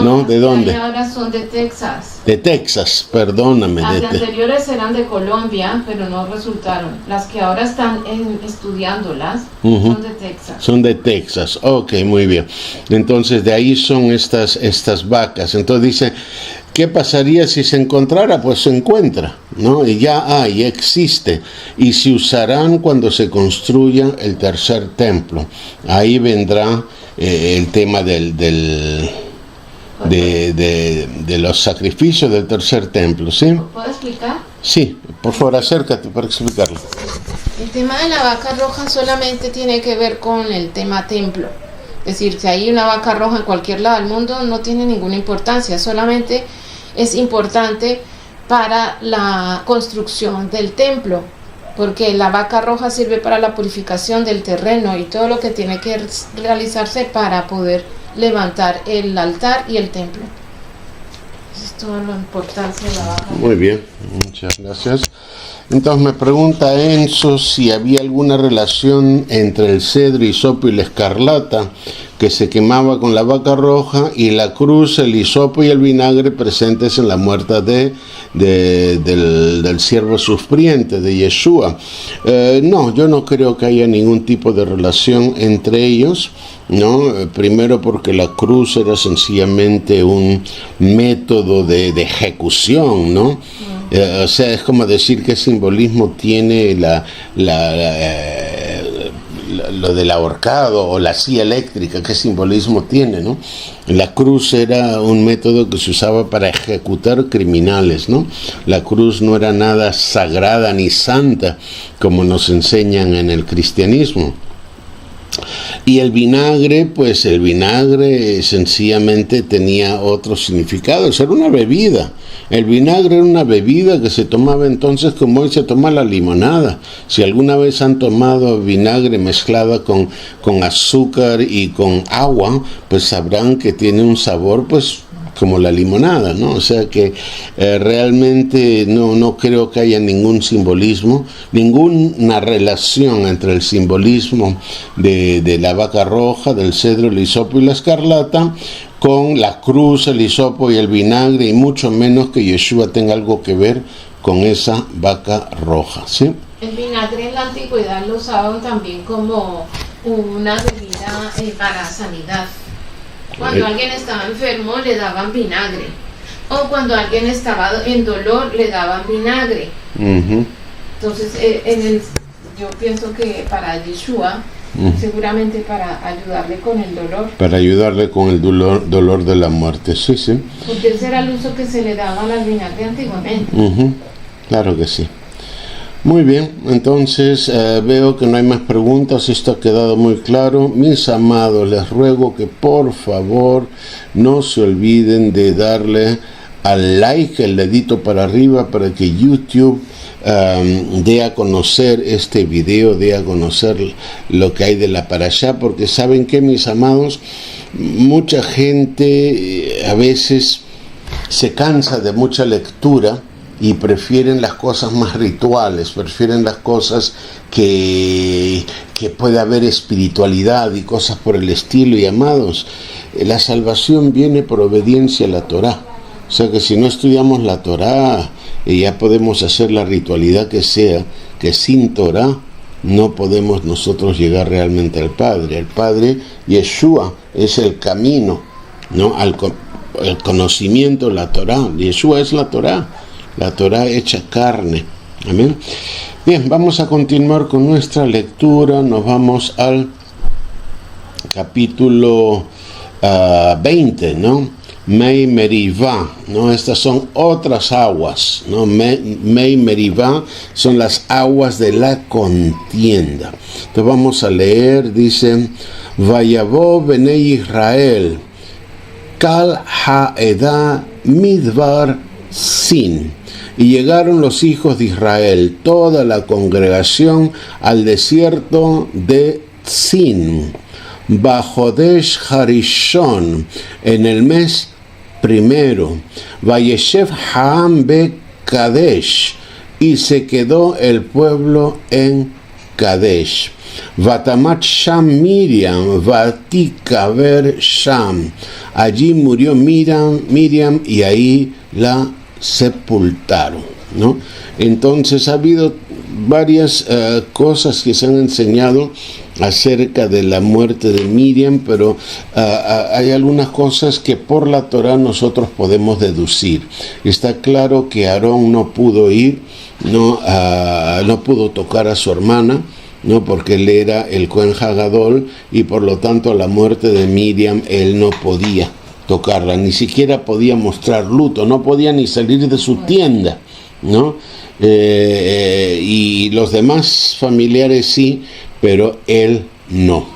No. ¿De dónde? Ahora son de Texas. De Texas, perdóname. Las anteriores eran de Colombia, pero no resultaron. Las que ahora están estudiándolas son de Texas. Son de Texas, ok, muy bien. Entonces de ahí son estas vacas. Entonces dice, ¿qué pasaría si se encontrara? Pues se encuentra, ¿no? Y ya existe. Y se usarán cuando se construya el tercer templo. Ahí vendrá el tema de los sacrificios del tercer templo, ¿sí? ¿Puedo explicar? Sí, Por favor, acércate para explicarlo. El tema de la vaca roja solamente tiene que ver con el tema templo. Es decir, si hay una vaca roja en cualquier lado del mundo no tiene ninguna importancia, solamente es importante para la construcción del templo, porque la vaca roja sirve para la purificación del terreno y todo lo que tiene que realizarse para poder levantar el altar y el templo. Eso es toda la importancia de la vaca. Muy bien, muchas gracias. Entonces me pregunta Enzo si había alguna relación entre el cedro, hisopo y la escarlata que se quemaba con la vaca roja y la cruz, el hisopo y el vinagre presentes en la muerte del siervo sufriente de Yeshua. No, yo no creo que haya ningún tipo de relación entre ellos, ¿no? Primero porque la cruz era sencillamente un método de ejecución, ¿no? O sea, es como decir qué simbolismo tiene lo del ahorcado o la silla eléctrica, qué simbolismo tiene, ¿no? La cruz era un método que se usaba para ejecutar criminales, ¿no? La cruz no era nada sagrada ni santa como nos enseñan en el cristianismo. Y el vinagre, pues el vinagre sencillamente tenía otro significado, era una bebida. El vinagre era una bebida que se tomaba entonces como hoy se toma la limonada. Si alguna vez han tomado vinagre mezclada con azúcar y con agua, pues sabrán que tiene un sabor pues como la limonada, ¿no? O sea que realmente no creo que haya ningún simbolismo, ninguna relación entre el simbolismo de la vaca roja, del cedro, el hisopo y la escarlata, con la cruz, el hisopo y el vinagre, y mucho menos que Yeshua tenga algo que ver con esa vaca roja, ¿sí? El vinagre en la antigüedad lo usaban también como una bebida para sanidad. Cuando alguien estaba enfermo le daban vinagre, o cuando alguien estaba en dolor le daban vinagre. Uh-huh. Entonces yo pienso que para Yeshua, seguramente para ayudarle con el dolor. Para ayudarle con el dolor de la muerte, sí, sí. Porque ese era el uso que se le daba al vinagre antiguamente. Uh-huh. Claro que sí. Muy bien, entonces veo que no hay más preguntas, esto ha quedado muy claro. Mis amados, les ruego que por favor no se olviden de darle al like, el dedito para arriba, para que YouTube dé a conocer este video, dé a conocer lo que hay de la parashá, porque saben que, mis amados, mucha gente a veces se cansa de mucha lectura y prefieren las cosas más rituales, prefieren las cosas que puede haber espiritualidad y cosas por el estilo. Y amados, la salvación viene por obediencia a la Torá. O sea que si no estudiamos la Torá, ya podemos hacer la ritualidad que sea, que sin Torá no podemos nosotros llegar realmente al Padre. El Padre, Yeshua, es el camino, ¿no? El conocimiento, la Torá. Yeshua es la Torá hecha carne. Amén. Bien, vamos a continuar con nuestra lectura. Nos vamos al capítulo 20, ¿no? Mei Merivá, ¿no? Estas son otras aguas, ¿no? Mei Merivá son las aguas de la contienda. Entonces vamos a leer, dice: Vayavó Benei Israel, Kal Haedá Midbar Sin. Y llegaron los hijos de Israel, toda la congregación, al desierto de Tzin, Bajodesh Harishon, en el mes primero. Vayeshev Haam be Kadesh, y se quedó el pueblo en Kadesh. Vatamat Sham Miriam, Vatikaber Sham. Allí murió Miriam y ahí la sepultaron, ¿no? Entonces ha habido varias cosas que se han enseñado acerca de la muerte de Miriam, pero hay algunas cosas que por la Torá nosotros podemos deducir. Está claro que Aarón no pudo ir, no pudo tocar a su hermana, no, porque él era el Cohen Hagadol, y por lo tanto a la muerte de Miriam él no podía tocarla, ni siquiera podía mostrar luto, no podía ni salir de su tienda, ¿no? Y los demás familiares sí, pero él no.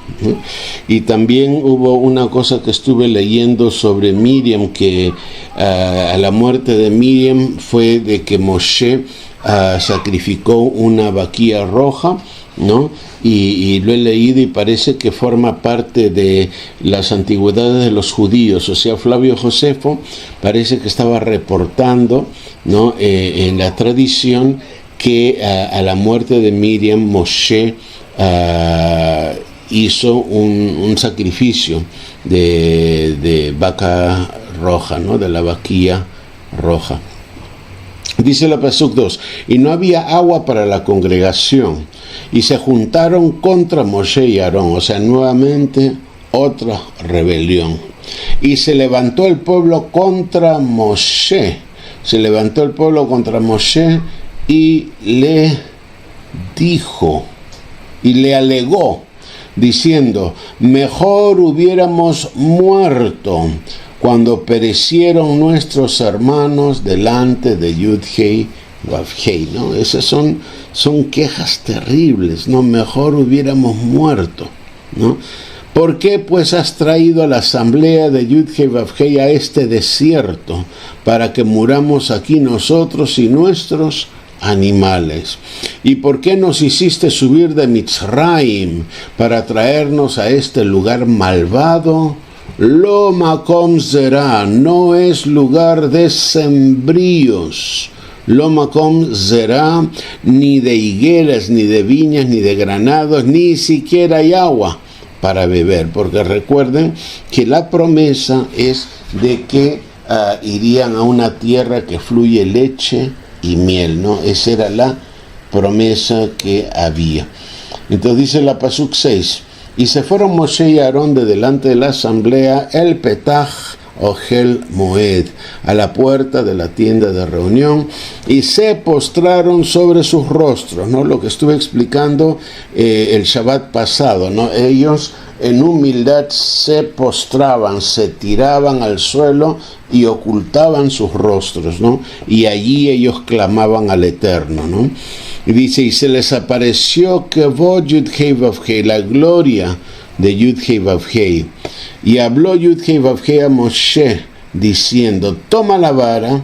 Y también hubo una cosa que estuve leyendo sobre Miriam, que a la muerte de Miriam fue de que Moshe sacrificó una vaquilla roja, ¿no? Y lo he leído y parece que forma parte de las antigüedades de los judíos. O sea, Flavio Josefo parece que estaba reportando, ¿no? En la tradición que a la muerte de Miriam, Moshe hizo un sacrificio de vaca roja, ¿no? De la vaquilla roja. Dice la Pasuk 2, y no había agua para la congregación, y se juntaron contra Moshe y Aarón, o sea, nuevamente otra rebelión. Y se levantó el pueblo contra Moshe, y le dijo, y le alegó, diciendo, mejor hubiéramos muerto cuando perecieron nuestros hermanos delante de Yud-Hei Vav-Hei, ¿no? Esas son quejas terribles, ¿no? Mejor hubiéramos muerto, ¿no? ¿Por qué pues has traído a la asamblea de Yud-Hei Vav-Hei a este desierto para que muramos aquí nosotros y nuestros animales? ¿Y por qué nos hiciste subir de Mitzrayim para traernos a este lugar malvado? Lo makom zera, no es lugar de sembríos. Lo makom zera, ni de higueras, ni de viñas, ni de granados, ni siquiera hay agua para beber. Porque recuerden que la promesa es de que irían a una tierra que fluye leche y miel, ¿no? Esa era la promesa que había. Entonces dice la Pasuk 6, y se fueron Moshe y Aarón de delante de la asamblea, el Petach Ohel Moed, a la puerta de la tienda de reunión, y se postraron sobre sus rostros, ¿no? Lo que estuve explicando el Shabbat pasado, ¿no? Ellos en humildad se postraban, se tiraban al suelo y ocultaban sus rostros, ¿no? Y allí ellos clamaban al Eterno, ¿no? Y dice, y se les apareció Kevod Yud-Hei Vav-Hei, la gloria de Yud-Hei Vav-Hei. Y habló Yud-Hei Vav-Hei a Moshe, diciendo, toma la vara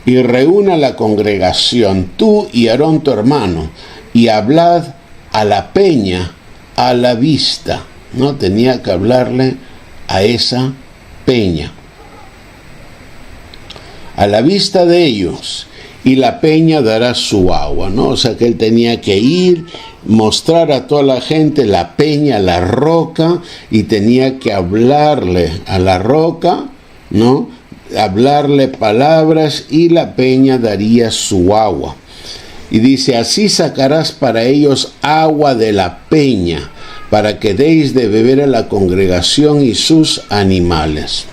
y reúna la congregación, tú y Aarón tu hermano, y hablad a la peña a la vista, ¿no? Tenía que hablarle a esa peña, a la vista de ellos, y la peña dará su agua, ¿no? O sea que él tenía que ir, mostrar a toda la gente la peña, la roca, y tenía que hablarle a la roca, ¿no? Hablarle palabras, y la peña daría su agua. Y dice, así sacarás para ellos agua de la peña, para que deis de beber a la congregación y sus animales.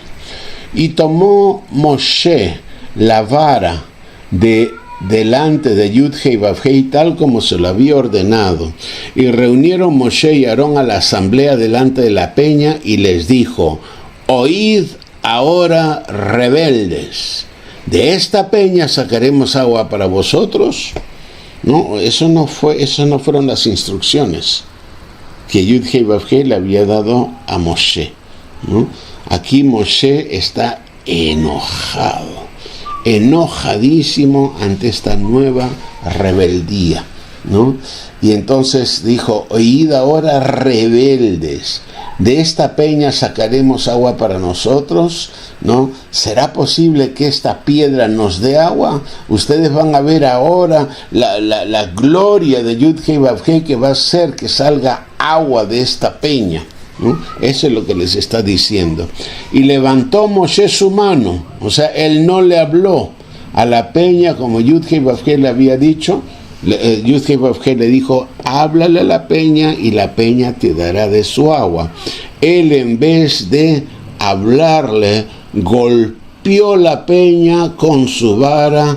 Y tomó Moshe la vara delante de Yud-Hei Vav-Hei, tal como se lo había ordenado, y reunieron Moshe y Aarón a la asamblea delante de la peña, y les dijo, oíd ahora, rebeldes, ¿de esta peña sacaremos agua para vosotros? No, eso no fueron las instrucciones que Yud-Hei Vav-Hei le había dado a Moshe, ¿no? Aquí Moshe está enojadísimo ante esta nueva rebeldía, ¿no? Y entonces dijo, oíd ahora, rebeldes, ¿de esta peña sacaremos agua para nosotros? ¿No? ¿Será posible que esta piedra nos dé agua? Ustedes van a ver ahora la gloria de Yud-Hei Vav-Hei, que va a hacer que salga agua de esta peña, ¿no? Eso es lo que les está diciendo. Y levantó Moshe su mano, o sea, él no le habló a la peña como Yud-Hei Vav-Hei le había dicho. Yud-Hei Vav-Hei le dijo, háblale a la peña y la peña te dará de su agua. Él, en vez de hablarle, golpeó la peña con su vara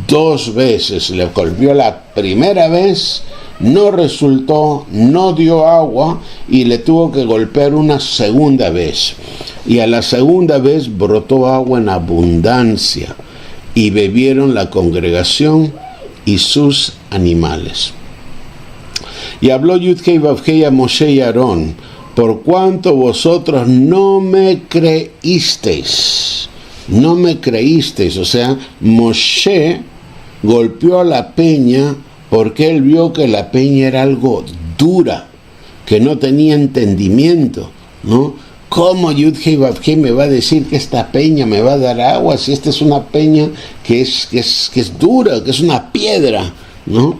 2 veces. Le golpeó la primera vez, no resultó, no dio agua, y le tuvo que golpear una segunda vez. Y a la segunda vez brotó agua en abundancia. y bebieron la congregación y sus animales. Y habló Yud-Hei Vav-Hei a Moshe y Aarón: por cuanto vosotros no me creísteis. No me creísteis. O sea, Moshe golpeó a la peña porque él vio que la peña era algo dura, que no tenía entendimiento, ¿no? ¿Cómo Yud-Hei Vav-Hei me va a decir que esta peña me va a dar agua si esta es una peña que es dura, que es una piedra, ¿no?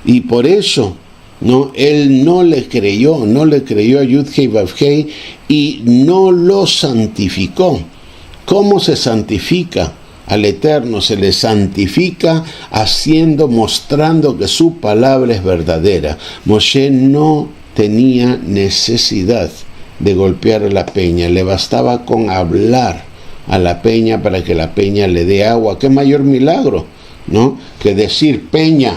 Y por eso, ¿no?, él no le creyó a Yud-Hei Vav-Hei y no lo santificó. ¿Cómo se santifica al Eterno? Se le santifica mostrando que su palabra es verdadera. Moshe no tenía necesidad de golpear a la peña, le bastaba con hablar a la peña para que la peña le dé agua. ¿Qué mayor milagro, ¿no?, que decir: peña,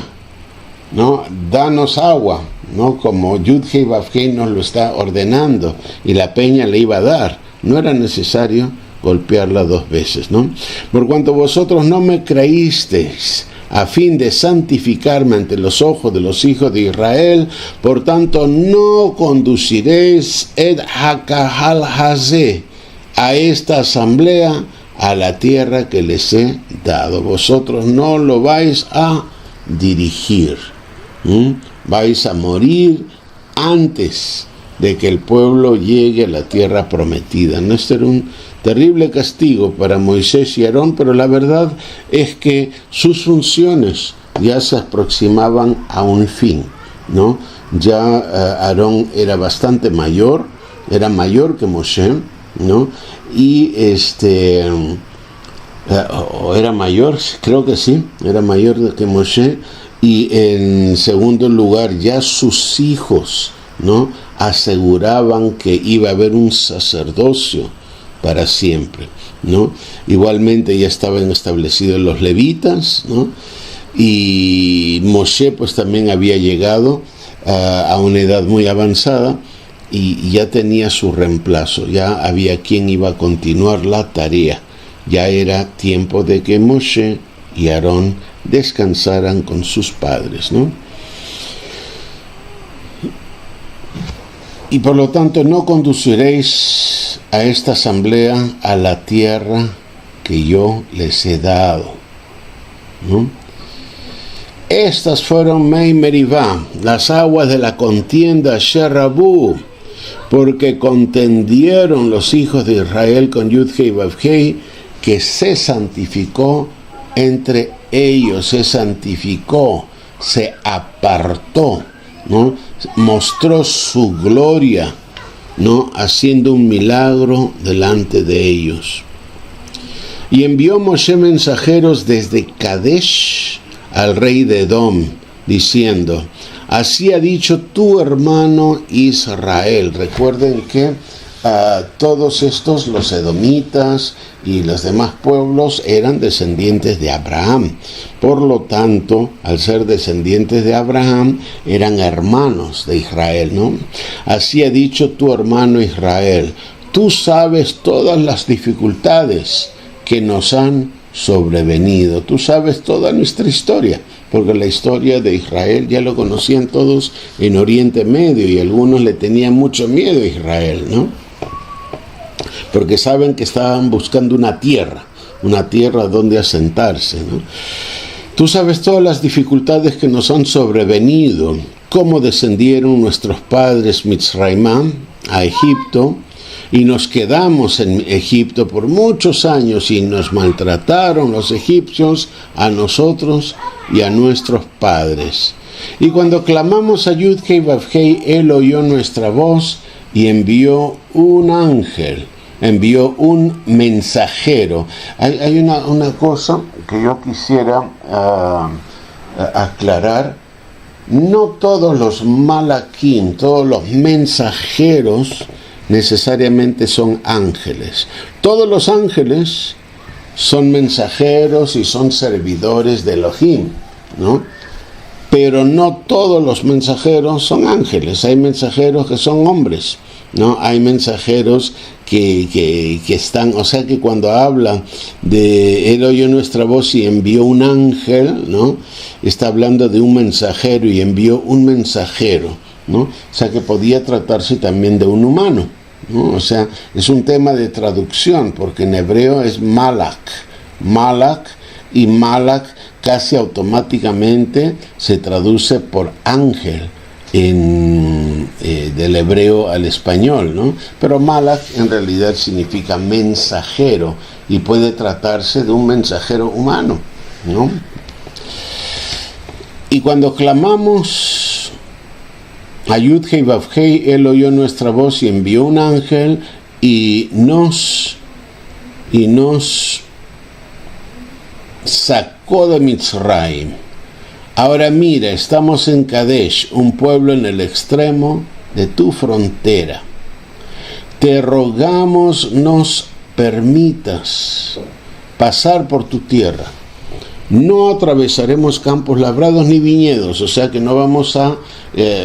¿no?, danos agua, ¿no?, como Yud-Hei Vav-Hei nos lo está ordenando, y la peña le iba a dar. No era necesario golpearla 2 veces, ¿no? Por cuanto vosotros no me creísteis a fin de santificarme ante los ojos de los hijos de Israel, por tanto no conduciréis et hakahal hazé, a esta asamblea, a la tierra que les he dado. Vosotros no lo vais a dirigir. Vais a morir antes de que el pueblo llegue a la tierra prometida. No, este era un terrible castigo para Moisés y Aarón, pero la verdad es que sus funciones ya se aproximaban a un fin, ¿no? Ya Aarón era bastante mayor, era mayor que Moshe, ¿no? Y o era mayor, creo que sí, era mayor que Moshe. Y en segundo lugar, ya sus hijos, ¿no?, aseguraban que iba a haber un sacerdocio para siempre, ¿no? Igualmente ya estaban establecidos los levitas, ¿no? Y Moshe pues también había llegado a una edad muy avanzada y ya tenía su reemplazo, ya había quien iba a continuar la tarea. Ya era tiempo de que Moshe y Aarón descansaran con sus padres, ¿no? Y por lo tanto no conduciréis a esta asamblea a la tierra que yo les he dado, ¿no? Estas fueron Mei Meribá, las aguas de la contienda Sherabú, porque contendieron los hijos de Israel con Yud-Hei Vav-Hei, que se santificó entre ellos, se santificó, se apartó, ¿no? Mostró su gloria, ¿no?, haciendo un milagro delante de ellos. Y envió Moshe mensajeros desde Kadesh al rey de Edom, diciendo: así ha dicho tu hermano Israel. Recuerden que todos estos, los edomitas y los demás pueblos, eran descendientes de Abraham. Por lo tanto, al ser descendientes de Abraham, eran hermanos de Israel, ¿no? Así ha dicho tu hermano Israel: tú sabes todas las dificultades que nos han sobrevenido. Tú sabes toda nuestra historia, porque la historia de Israel ya lo conocían todos en Oriente Medio, y algunos le tenían mucho miedo a Israel, ¿no? Porque saben que estaban buscando una tierra donde asentarse, ¿no? Tú sabes todas las dificultades que nos han sobrevenido, cómo descendieron nuestros padres Mitzraimá a Egipto, y nos quedamos en Egipto por muchos años, y nos maltrataron los egipcios a nosotros y a nuestros padres. Y cuando clamamos a Yud-Hei Vav-Hei, él oyó nuestra voz y envió un ángel, envió un mensajero. Hay una cosa que yo quisiera aclarar. No todos los malaquín, todos los mensajeros necesariamente son ángeles. Todos los ángeles son mensajeros y son servidores de Elohim, ¿no? Pero no todos los mensajeros son ángeles. Hay mensajeros que son hombres, ¿no? Hay mensajeros que están, o sea que cuando habla de Él oyó nuestra voz y envió un ángel, ¿no? Está hablando de un mensajero y envió un mensajero, ¿no? O sea que podía tratarse también de un humano, ¿no? O sea, es un tema de traducción, porque en hebreo es malak, y malak casi automáticamente se traduce por ángel del hebreo al español, ¿no? Pero malak en realidad significa mensajero y puede tratarse de un mensajero humano, ¿no? Y cuando clamamos a Yud-Hei Vav-Hei, Él oyó nuestra voz y envió un ángel y nos sacó de Mitzrayim. Ahora mira, estamos en Kadesh, un pueblo en el extremo de tu frontera. Te rogamos nos permitas pasar por tu tierra. No atravesaremos campos labrados ni viñedos, o sea que no vamos a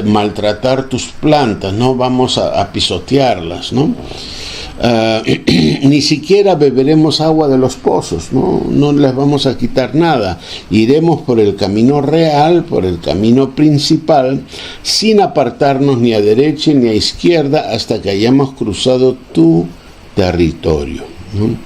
maltratar tus plantas, no vamos a pisotearlas, ¿no? Ni siquiera beberemos agua de los pozos, no les vamos a quitar nada. Iremos por el camino real, por el camino principal, sin apartarnos ni a derecha ni a izquierda hasta que hayamos cruzado tu territorio, ¿no?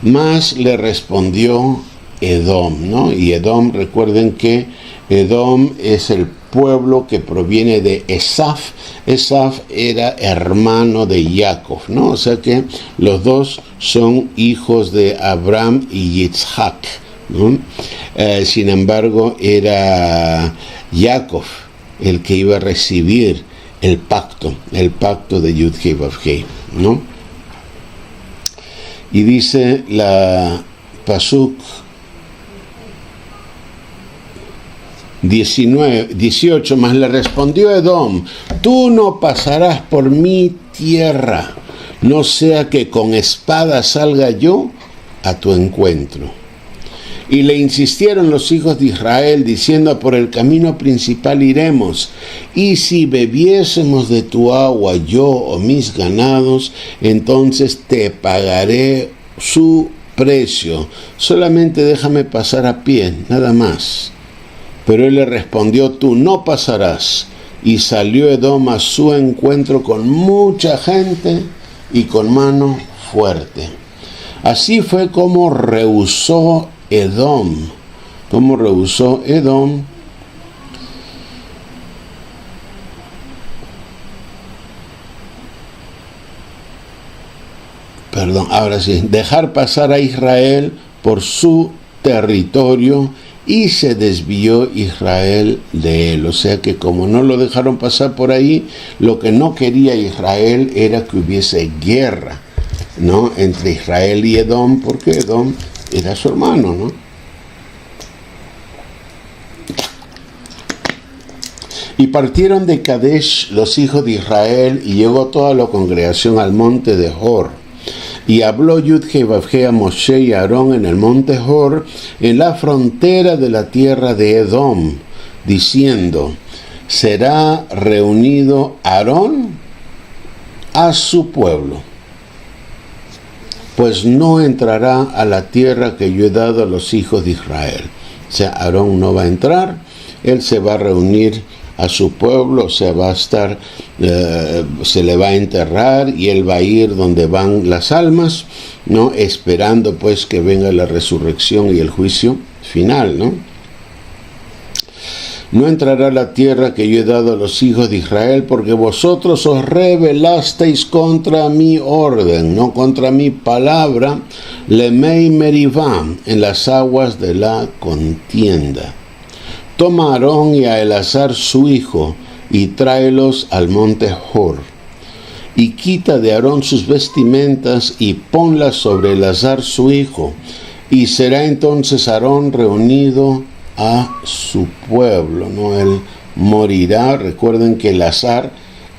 Mas le respondió Edom, ¿no? Y Edom, recuerden que Edom es el pueblo que proviene de Esaf. Esaf era hermano de Jacob, ¿no? O sea que los dos son hijos de Abraham y Yitzhak, ¿no? Sin embargo, era Jacob el que iba a recibir el pacto de Yud-Hei Vav-Hei, ¿no? Y dice la Pasuk 18, mas le respondió Edom: tú no pasarás por mi tierra, no sea que con espada salga yo a tu encuentro. Y le insistieron los hijos de Israel, diciendo: por el camino principal iremos, y si bebiésemos de tu agua yo o mis ganados, entonces te pagaré su precio, solamente déjame pasar a pie, nada más. Pero él le respondió: tú no pasarás. Y salió Edom a su encuentro con mucha gente y con mano fuerte. Así fue como rehusó Edom. Ahora sí, dejar pasar a Israel por su territorio, y se desvió Israel de él. O sea que como no lo dejaron pasar por ahí, lo que no quería Israel era que hubiese guerra, ¿no?, entre Israel y Edom, porque Edom era su hermano, ¿no? Y partieron de Kadesh los hijos de Israel, y llegó toda la congregación al monte de Hor. Y habló Yud-Hei Vav-Hei a Moshe y a Aarón en el monte Hor, en la frontera de la tierra de Edom, diciendo: será reunido Aarón a su pueblo, pues no entrará a la tierra que yo he dado a los hijos de Israel. O sea, Aarón no va a entrar, él se va a reunir a su pueblo, o sea, va a estar, se le va a enterrar, y él va a ir donde van las almas, ¿no?, esperando pues que venga la resurrección y el juicio final, ¿no? No entrará a la tierra que yo he dado a los hijos de Israel, porque vosotros os rebelasteis contra mi orden, no contra mi palabra, lemei merivá, en las aguas de la contienda. Toma a Aarón y a Eleazar su hijo, y tráelos al monte Hor. Y quita de Aarón sus vestimentas, y ponlas sobre Eleazar su hijo. Y será entonces Aarón reunido a su pueblo, ¿no? Él morirá. Recuerden que Eleazar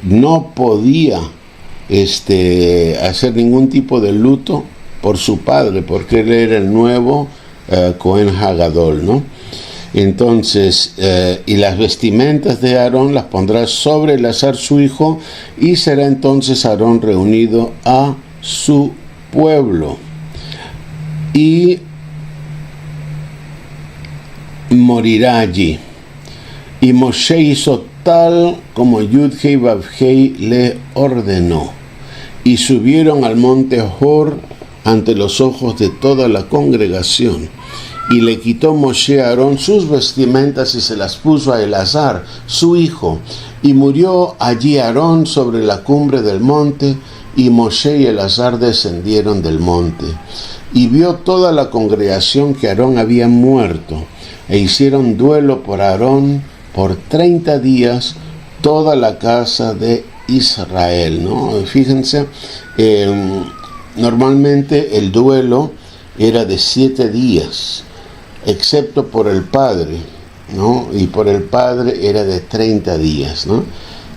no podía hacer ningún tipo de luto por su padre, porque él era el nuevo Cohen Hagadol, ¿no? Entonces, y las vestimentas de Aarón las pondrá sobre Eleazar su hijo, y será entonces Aarón reunido a su pueblo. Y morirá allí. Y Moshe hizo tal como Yud-Hei Vav-Hei le ordenó. Y subieron al monte Hor ante los ojos de toda la congregación. Y le quitó Moshe a Aarón sus vestimentas y se las puso a Eleazar, su hijo. Y murió allí Aarón sobre la cumbre del monte, y Moshe y Eleazar descendieron del monte. Y vio toda la congregación que Aarón había muerto, e hicieron duelo por Aarón por 30 días toda la casa de Israel, ¿no? Fíjense, normalmente el duelo era de 7 días, excepto por el padre, ¿no? Y por el padre era de 30 días, ¿no?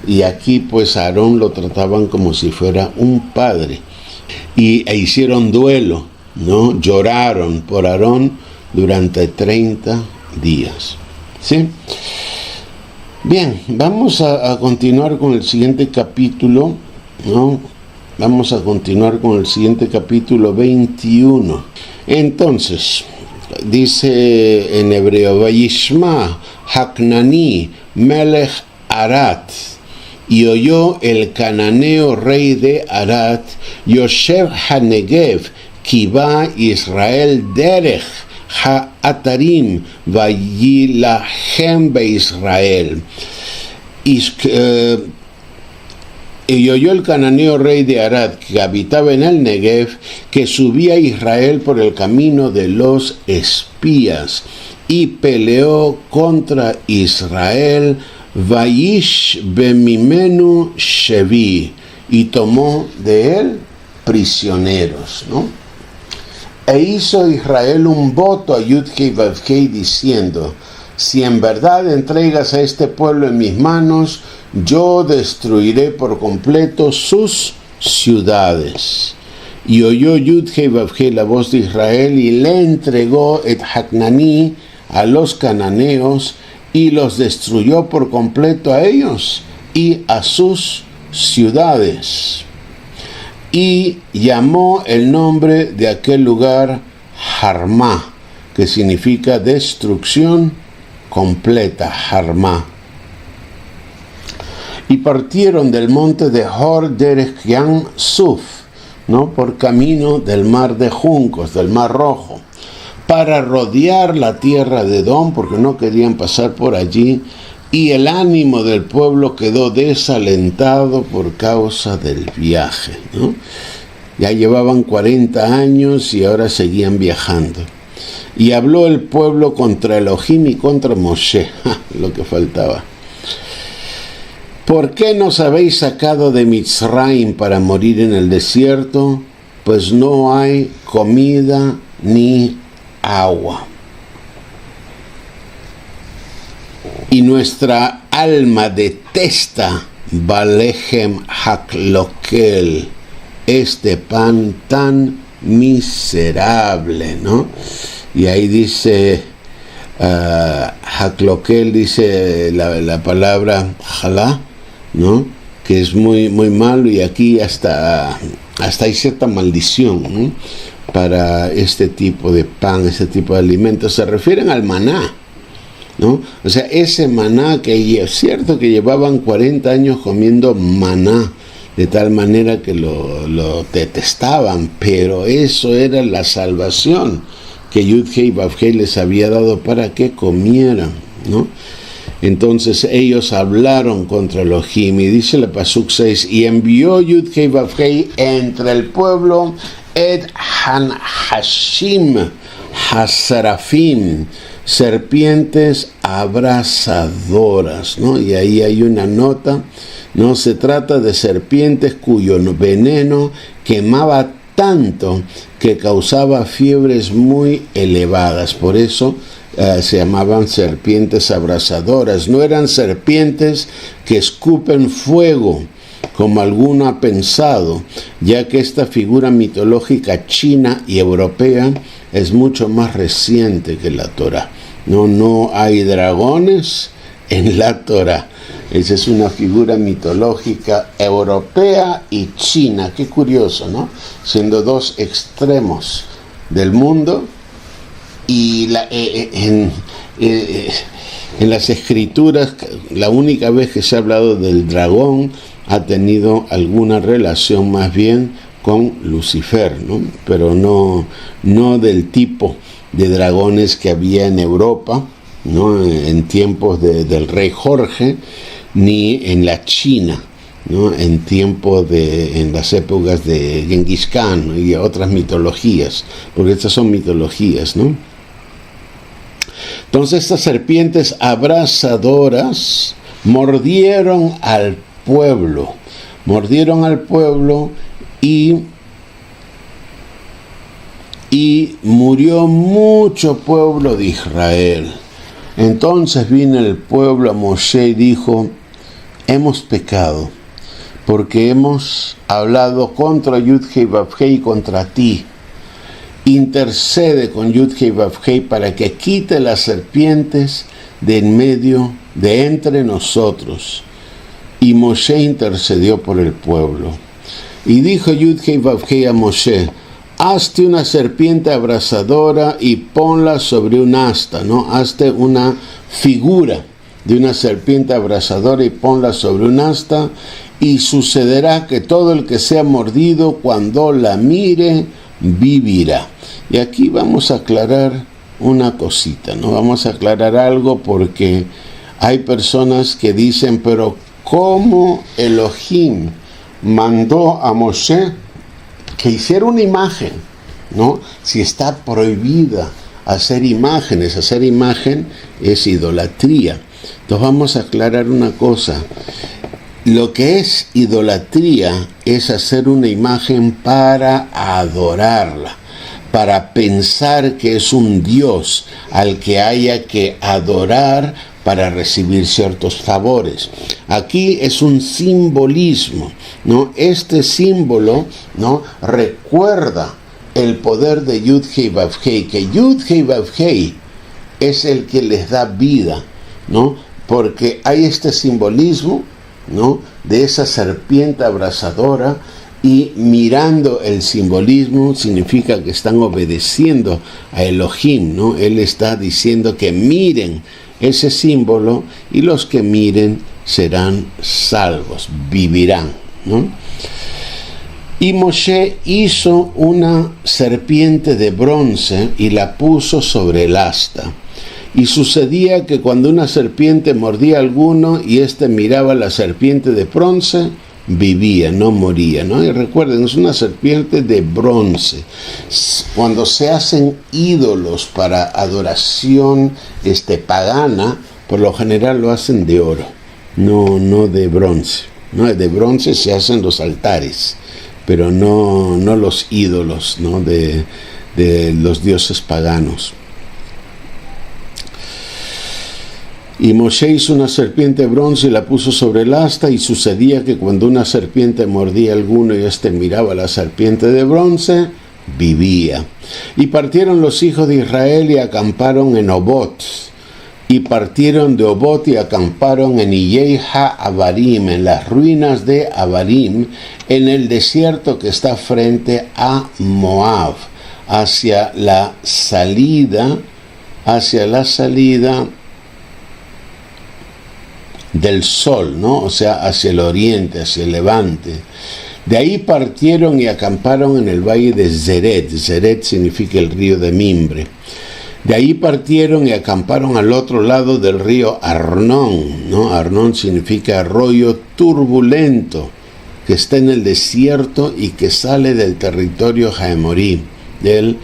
Y aquí pues a Aarón lo trataban como si fuera un padre. E hicieron duelo, ¿no? Lloraron por Aarón durante 30 días. ¿Sí? Bien, vamos a continuar con el siguiente capítulo, ¿no? Vamos a continuar con el siguiente capítulo 21. Entonces, dice en hebreo, Vayishma Haknani Melech Arat, y oyó el cananeo rey de Arat, Yoshev HaNegev, Kiba Israel Derech Ha'atarim Vayilahem Beisrael. Y oyó el cananeo rey de Arad, que habitaba en el Negev, que subía a Israel por el camino de los espías, y peleó contra Israel, Vayish bemimenu shevi, y tomó de él prisioneros, ¿no? E hizo Israel un voto a Yud-Hei Vav-Hei diciendo, si en verdad entregas a este pueblo en mis manos, yo destruiré por completo sus ciudades. Y oyó Yud-Hei Vav-Hei la voz de Israel y le entregó et Haknani a los cananeos y los destruyó por completo a ellos y a sus ciudades. Y llamó el nombre de aquel lugar Harmá, que significa destrucción completa, Harmá. Y partieron del monte de Hor Derech Yam Suf, ¿no? Por camino del mar de juncos, del mar rojo, para rodear la tierra de Edom, porque no querían pasar por allí, y el ánimo del pueblo quedó desalentado por causa del viaje, ¿no? Ya llevaban 40 años y ahora seguían viajando. Y habló el pueblo contra Elohim y contra Moshe, lo que faltaba. ¿Por qué nos habéis sacado de Mitzrayim para morir en el desierto? Pues no hay comida ni agua. Y nuestra alma detesta Balehem Haklokel, este pan tan miserable, ¿no? Y ahí dice, Haklokel, dice la palabra Jalá, ¿no? Que es muy, muy malo, y aquí hasta hay cierta maldición, ¿no? Para este tipo de pan, este tipo de alimentos. Se refieren al maná, ¿no? O sea, ese maná que es cierto que llevaban 40 años comiendo maná, de tal manera que lo detestaban, pero eso era la salvación que Yud-Hei Vav-Hei les había dado para que comieran, ¿no? Entonces ellos hablaron contra Elohim, y dice el Pasuk 6, y envió Yud-Hei Vav-Hei entre el pueblo et Hashim Hasarafim, serpientes abrasadoras, ¿no? Y ahí hay una nota, ¿no? Se trata de serpientes cuyo veneno quemaba tanto que causaba fiebres muy elevadas. Por eso se llamaban serpientes abrasadoras. No eran serpientes que escupen fuego, como alguno ha pensado, ya que esta figura mitológica china y europea es mucho más reciente que la Torá. No hay dragones en la Torá. Esa es una figura mitológica europea y china. Qué curioso, ¿no? Siendo dos extremos del mundo, y en las escrituras la única vez que se ha hablado del dragón ha tenido alguna relación más bien con Lucifer, ¿no? Pero no del tipo de dragones que había en Europa, ¿no? En tiempos del rey Jorge, ni en la China, ¿no? En las épocas de Genghis Khan, ¿no? Y otras mitologías, porque estas son mitologías, ¿no? Entonces estas serpientes abrasadoras mordieron al pueblo y murió mucho pueblo de Israel. Entonces vino el pueblo a Moshe y dijo: hemos pecado, porque hemos hablado contra Yud-Hei Vav-Hei y contra ti. Intercede con Yud-Hei Vav-Hei para que quite las serpientes de en medio, de entre nosotros. Y Moshe intercedió por el pueblo. Y dijo Yud-Hei Vav-Hei a Moshe: hazte una serpiente abrasadora y ponla sobre un asta, ¿no? Hazte una figura de una serpiente abrasadora y ponla sobre un asta, y sucederá que todo el que sea mordido cuando la mire vivirá. Y aquí vamos a aclarar una cosita, ¿no? Vamos a aclarar algo, porque hay personas que dicen: pero ¿cómo Elohim mandó a Moshe que hiciera una imagen, ¿no? Si está prohibida hacer imágenes. Hacer imagen es idolatría. Entonces vamos a aclarar una cosa. Lo que es idolatría es hacer una imagen para adorarla, para pensar que es un Dios al que haya que adorar para recibir ciertos favores. Aquí es un simbolismo, ¿no? Este símbolo, ¿no?, recuerda el poder de Yud-Hei Vav-Hei, que Yud-Hei Vav-Hei es el que les da vida, ¿no? Porque hay este simbolismo, ¿no?, de esa serpiente abrasadora, y mirando el simbolismo significa que están obedeciendo a Elohim, ¿no? Él está diciendo que miren ese símbolo, y los que miren serán salvos, vivirán, ¿no? Y Moshe hizo una serpiente de bronce y la puso sobre el asta. Y sucedía que cuando una serpiente mordía a alguno y éste miraba la serpiente de bronce, vivía, no moría, ¿no? Y recuerden, es una serpiente de bronce. Cuando se hacen ídolos para adoración pagana, por lo general lo hacen de oro, no de bronce, ¿no? De bronce se hacen los altares, pero no los ídolos, ¿no?, de los dioses paganos. Y Moshe hizo una serpiente de bronce y la puso sobre el asta, y sucedía que cuando una serpiente mordía a alguno y éste miraba a la serpiente de bronce, vivía. Y partieron los hijos de Israel y acamparon en Obot. Y partieron de Obot y acamparon en Iyei Ha-Abarim, en las ruinas de Abarim, en el desierto que está frente a Moab, hacia la salida del sol, ¿no? O sea, hacia el oriente, hacia el levante. De ahí partieron y acamparon en el valle de Zeret. Zeret significa el río de Mimbre. De ahí partieron y acamparon al otro lado del río Arnón, ¿no? Arnón significa arroyo turbulento, que está en el desierto y que sale del territorio Jaemorí, del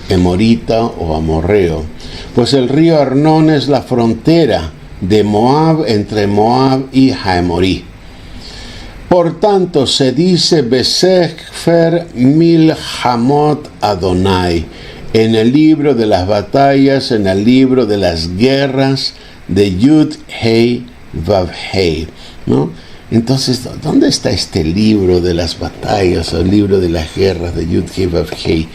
Emorita o Amorreo. Pues el río Arnón es la frontera de Moab, entre Moab y Jaemorí. Por tanto, se dice Besefer Milhamot Adonai, en el libro de las batallas, en el libro de las guerras de Yud-Hei Vav-Hei, ¿no? Entonces, ¿dónde está este libro de las batallas, el libro de las guerras de Yud-Hei Vav-Hei?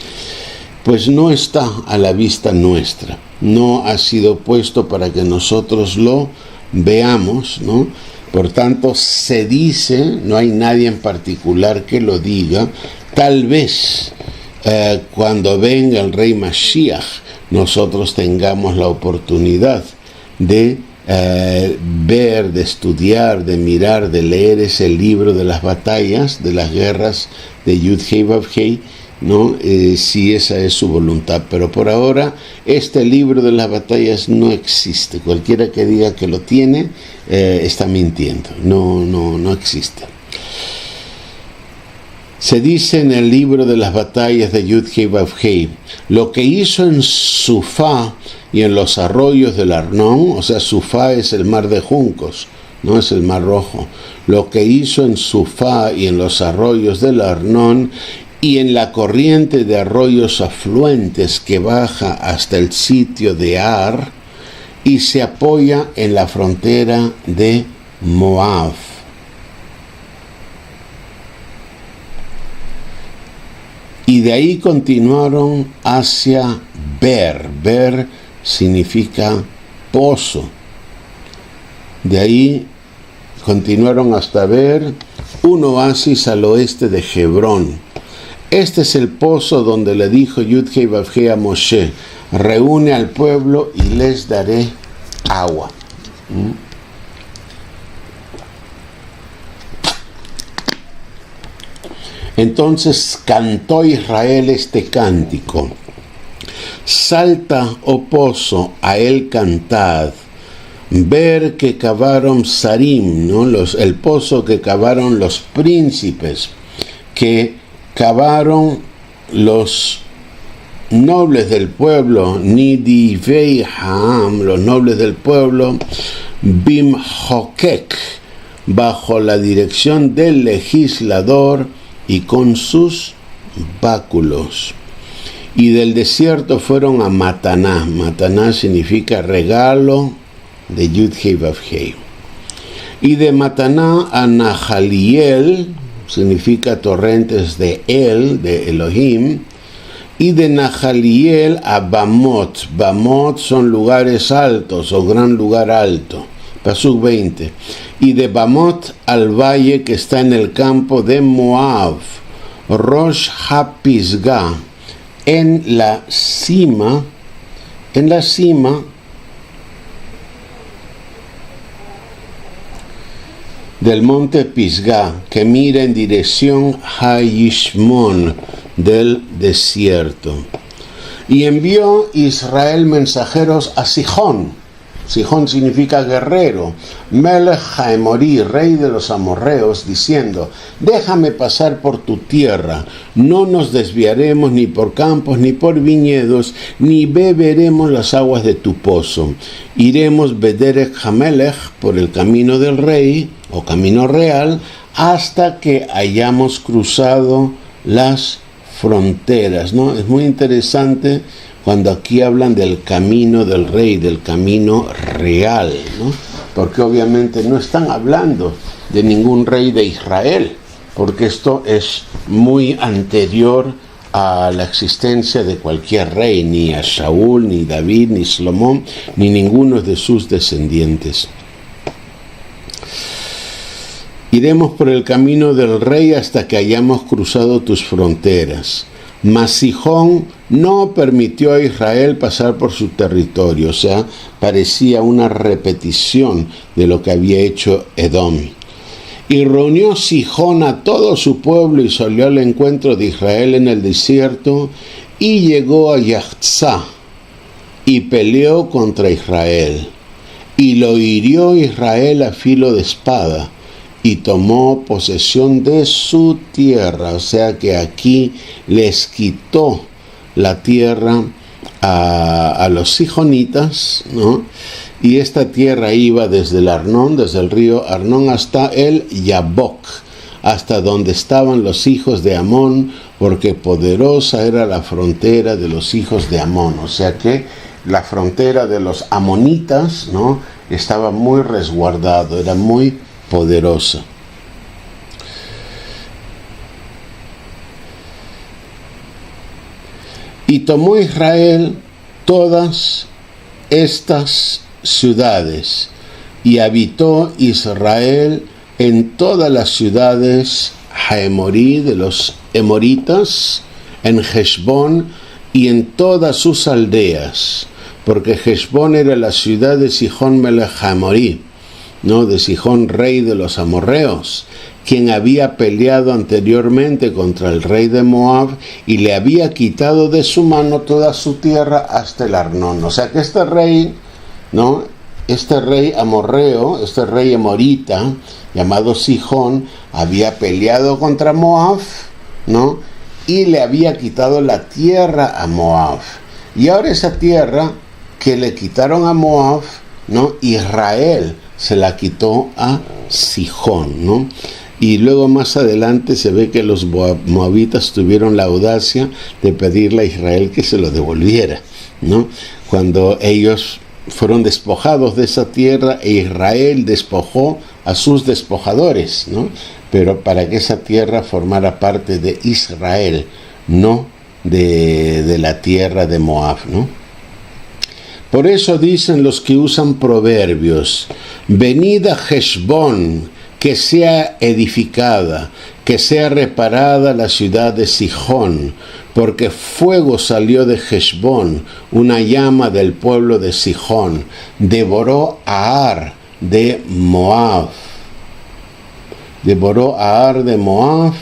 Pues no está a la vista nuestra. no ha sido puesto para que nosotros lo veamos, ¿no? Por tanto, se dice, no hay nadie en particular que lo diga, tal vez cuando venga el rey Mashiach, nosotros tengamos la oportunidad de ver, de estudiar, de mirar, de leer ese libro de las batallas, de las guerras de Yud-Hei Vav-Hei, ¿no? Si esa es su voluntad. Pero por ahora, este libro de las batallas no existe. Cualquiera que diga que lo tiene, está mintiendo. No existe. Se dice en el libro de las batallas de Yud-Hei Vav-Hei, lo que hizo en Sufá y en los arroyos del Arnón, o sea, Sufá es el mar de juncos, no es el mar Rojo, lo que hizo en Sufá y en los arroyos del Arnón y en la corriente de arroyos afluentes que baja hasta el sitio de Ar y se apoya en la frontera de Moab. Y de ahí continuaron hacia Ber. Ber significa pozo. De ahí continuaron hasta Ber, un oasis al oeste de Hebrón. Este es el pozo donde le dijo Yud-Hei Vav-Hei a Moshe, reúne al pueblo y les daré agua. Entonces cantó Israel este cántico. Salta, oh pozo, a él cantad. Ver que cavaron Sarim, ¿no? El pozo que cavaron los príncipes, que cavaron los nobles del pueblo, Nidivei Ha'am, los nobles del pueblo, Bimhokek, bajo la dirección del legislador y con sus báculos. Y del desierto fueron a Mataná. Mataná significa regalo de Yud-Hei Vav-Hei. Y de Mataná a Nahaliel, significa torrentes de Elohim. Y de Nahaliel a Bamot. Bamot son lugares altos o gran lugar alto. Pasuk 20. Y de Bamot al valle que está en el campo de Moab, Rosh HaPisga, en la cima del monte Pisgah, que mira en dirección Hayishmon, del desierto. Y envió Israel mensajeros a Sihón. Sihón significa guerrero, Melech Haemori, rey de los amorreos, diciendo, déjame pasar por tu tierra, no nos desviaremos ni por campos, ni por viñedos, ni beberemos las aguas de tu pozo. Iremos Bederek Hamelech, por el camino del rey, o camino real, hasta que hayamos cruzado las fronteras, ¿no? Es muy interesante cuando aquí hablan del camino del rey, del camino real, ¿no? Porque obviamente no están hablando de ningún rey de Israel, porque esto es muy anterior a la existencia de cualquier rey, ni a Shaul, ni David, ni Salomón, ni ninguno de sus descendientes. Iremos por el camino del rey hasta que hayamos cruzado tus fronteras. Mas Sihón no permitió a Israel pasar por su territorio, o sea, parecía una repetición de lo que había hecho Edom. Y reunió Sihón a todo su pueblo y salió al encuentro de Israel en el desierto y llegó a Yahtzá y peleó contra Israel. Y lo hirió Israel a filo de espada y tomó posesión de su tierra, o sea que aquí les quitó la tierra a los sihonitas, ¿no? Y esta tierra iba desde el Arnón, desde el río Arnón hasta el Yabok, hasta donde estaban los hijos de Amón, porque poderosa era la frontera de los hijos de Amón, o sea que la frontera de los amonitas, ¿no? Estaba muy resguardado, era muy poderosa. Y tomó Israel todas estas ciudades, y habitó Israel en todas las ciudades Haemorí de los Emoritas, en Heshbón y en todas sus aldeas, porque Heshbón era la ciudad de Sihón Melech Haemorí, ¿no? De Sihón, rey de los amorreos, quien había peleado anteriormente contra el rey de Moab y le había quitado de su mano toda su tierra hasta el Arnón. O sea que este rey, ¿no? Este rey amorreo, este rey emorita, llamado Sihón, había peleado contra Moab, ¿no? Y le había quitado la tierra a Moab. Y ahora esa tierra que le quitaron a Moab, ¿no? Israel se la quitó a Sihón, ¿no? Y luego más adelante se ve que los moabitas tuvieron la audacia de pedirle a Israel que se lo devolviera, ¿no? Cuando ellos fueron despojados de esa tierra e Israel despojó a sus despojadores, ¿no? Pero para que esa tierra formara parte de Israel, no de la tierra de Moab, ¿no? Por eso dicen los que usan proverbios: venid a Heshbón, que sea edificada, que sea reparada la ciudad de Sihón, porque fuego salió de Heshbón, una llama del pueblo de Sihón, devoró a Ar de Moab. Devoró a Ar de Moab,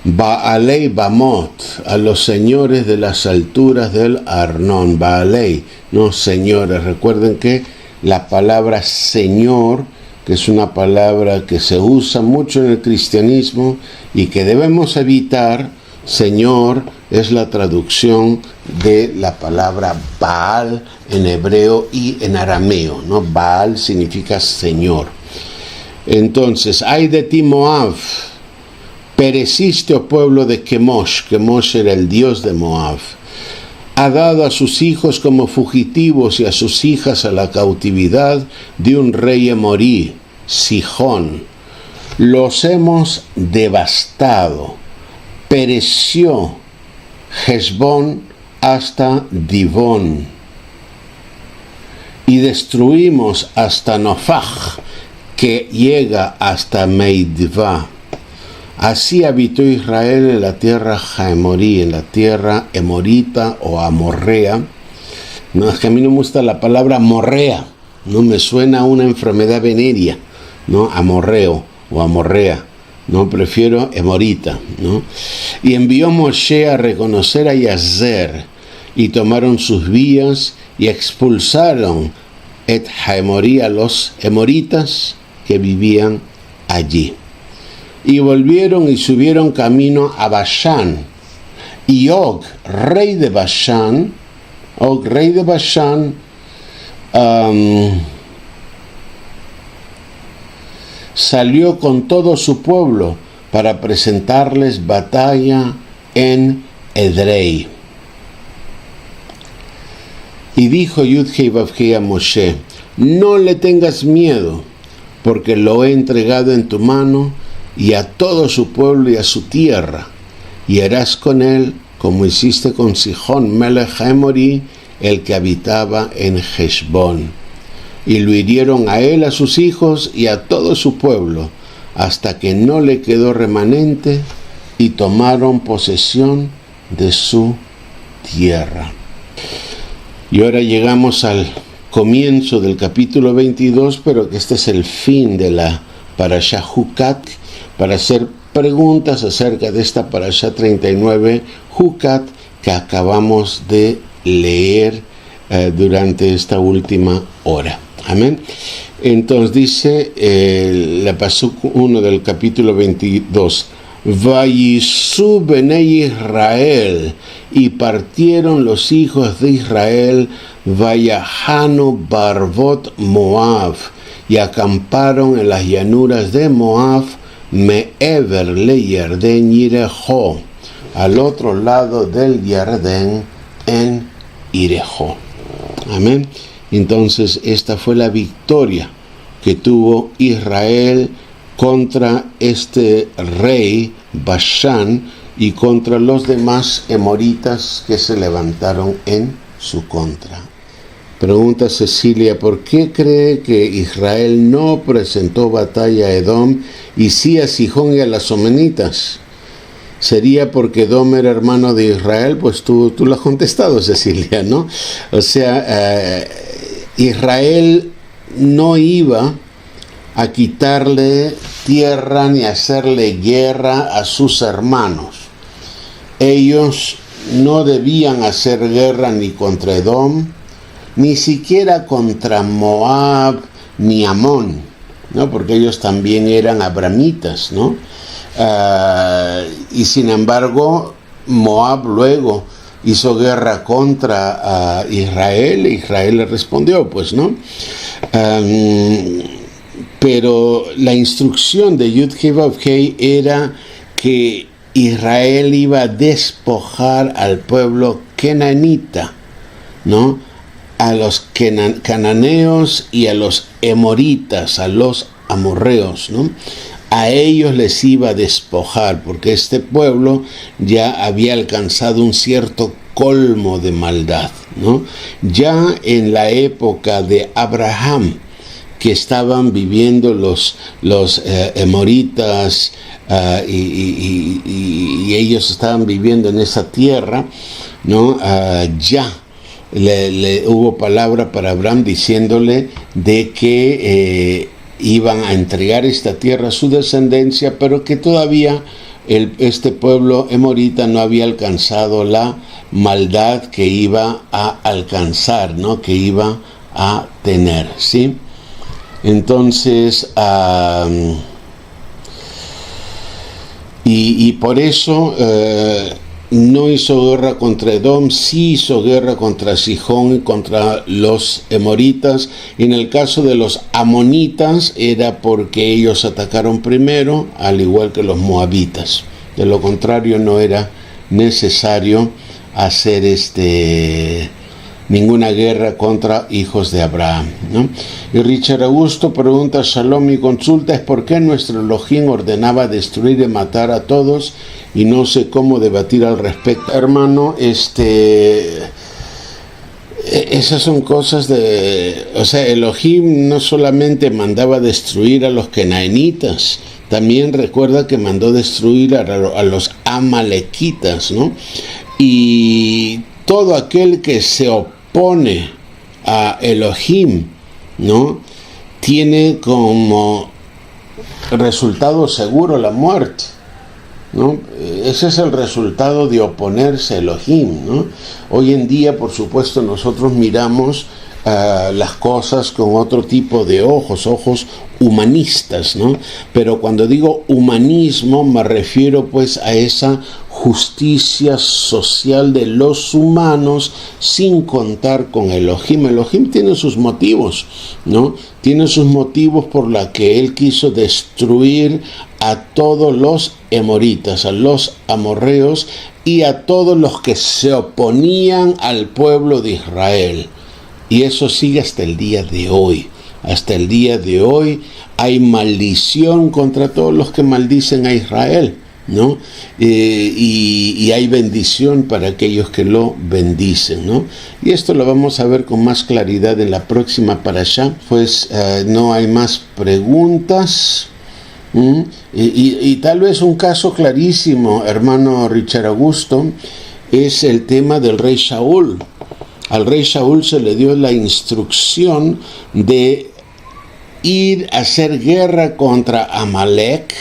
Baalei Bamot, a los señores de las alturas del Arnón. Baalei, no señores. Recuerden que la palabra señor, que es una palabra que se usa mucho en el cristianismo y que debemos evitar, señor es la traducción de la palabra Baal en hebreo y en arameo, ¿no? Baal significa señor. Entonces, ay de ti Moab, pereciste, oh pueblo de Kemosh. Kemosh era el dios de Moab. Ha dado a sus hijos como fugitivos y a sus hijas a la cautividad de un rey emorí, Sihón. Los hemos devastado. Pereció Heshbón hasta Dibón. Y destruimos hasta Nofaj, que llega hasta Meidvá. Así habitó Israel en la tierra Haemorí, en la tierra emorita o amorrea. No, es que a mí no me gusta la palabra amorrea, no me suena a una enfermedad venérea, ¿no? Amorreo o amorrea, no, prefiero emorita, ¿no? Y envió Moshe a reconocer a Yazer, y tomaron sus vías y expulsaron et Haemorí a los emoritas que vivían allí. Y volvieron y subieron camino a Bashán. Y Og, rey de Bashán, salió con todo su pueblo para presentarles batalla en Edrei. Y dijo Yudhei Vavhei a Moshe: no le tengas miedo, porque lo he entregado en tu mano y a todo su pueblo y a su tierra, y harás con él como hiciste con Sihón Melech Haemorí, el que habitaba en Heshbón. Y lo hirieron a él, a sus hijos y a todo su pueblo, hasta que no le quedó remanente, y tomaron posesión de su tierra. Y ahora llegamos al comienzo del capítulo 22, pero que este es el fin de la Parashá Hukat, para hacer preguntas acerca de esta Parashá 39, Hukat, que acabamos de leer durante esta última hora. Amén. Entonces dice la Pasuk 1 del capítulo 22, Vayisú Benei Israel, y partieron los hijos de Israel, Vayahanu Barbot Moab, y acamparon en las llanuras de Moab, Me'ever le Yarden Yirejó, al otro lado del Yarden en Irejó. Amén. Entonces esta fue la victoria que tuvo Israel contra este rey Bashán y contra los demás emoritas que se levantaron en su contra. Pregunta Cecilia, ¿por qué cree que Israel no presentó batalla a Edom y sí a Sihón y a las somenitas? ¿Sería porque Edom era hermano de Israel? Pues tú lo has contestado, Cecilia, ¿no? O sea, Israel no iba a quitarle tierra ni a hacerle guerra a sus hermanos. Ellos no debían hacer guerra ni contra Edom, ni siquiera contra Moab ni Amón, ¿no? Porque ellos también eran abramitas, ¿no? Y sin embargo, Moab luego hizo guerra contra Israel, e Israel le respondió, pues, ¿no? Pero la instrucción de Yud-Heh-Vav-Heh era que Israel iba a despojar al pueblo kenanita, ¿no? A los cananeos y a los emoritas, a los amorreos, ¿no? A ellos les iba a despojar, porque este pueblo ya había alcanzado un cierto colmo de maldad, ¿no? Ya en la época de Abraham, que estaban viviendo los emoritas, y ellos estaban viviendo en esa tierra, ¿no? Ya hubo palabra para Abraham diciéndole de que iban a entregar esta tierra a su descendencia, pero que todavía este pueblo emorita no había alcanzado la maldad que iba a alcanzar, ¿no? Que iba a tener, ¿sí? Entonces, y por eso no hizo guerra contra Edom, sí hizo guerra contra Sihón y contra los emoritas. En el caso de los amonitas era porque ellos atacaron primero, al igual que los moabitas. De lo contrario no era necesario hacer ninguna guerra contra hijos de Abraham, ¿no? Y Richard Augusto pregunta, Shalom, mi consulta es ¿por qué nuestro Elohim ordenaba destruir y matar a todos? Y no sé cómo debatir al respecto. Hermano, esas son cosas o sea, Elohim no solamente mandaba destruir a los kenaenitas, también recuerda que mandó destruir a los amalequitas, ¿no? Y todo aquel que se opone a Elohim, ¿no? Tiene como resultado seguro la muerte, ¿no? Ese es el resultado de oponerse a Elohim, ¿no? Hoy en día, por supuesto, nosotros miramos las cosas con otro tipo de ojos humanistas, ¿no? Pero cuando digo humanismo me refiero pues a esa justicia social de los humanos sin contar con Elohim. Elohim tiene sus motivos, ¿no? Tiene sus motivos por la que él quiso destruir a todos los emoritas, a los amorreos y a todos los que se oponían al pueblo de Israel. Y eso sigue hasta el día de hoy. Hasta el día de hoy hay maldición contra todos los que maldicen a Israel, ¿no? Y hay bendición para aquellos que lo bendicen, ¿no? Y esto lo vamos a ver con más claridad en la próxima parashá, pues no hay más preguntas. Y tal vez un caso clarísimo, hermano Richard Augusto, es el tema del rey Shaul. Al rey Shaul se le dio la instrucción de ir a hacer guerra contra Amalek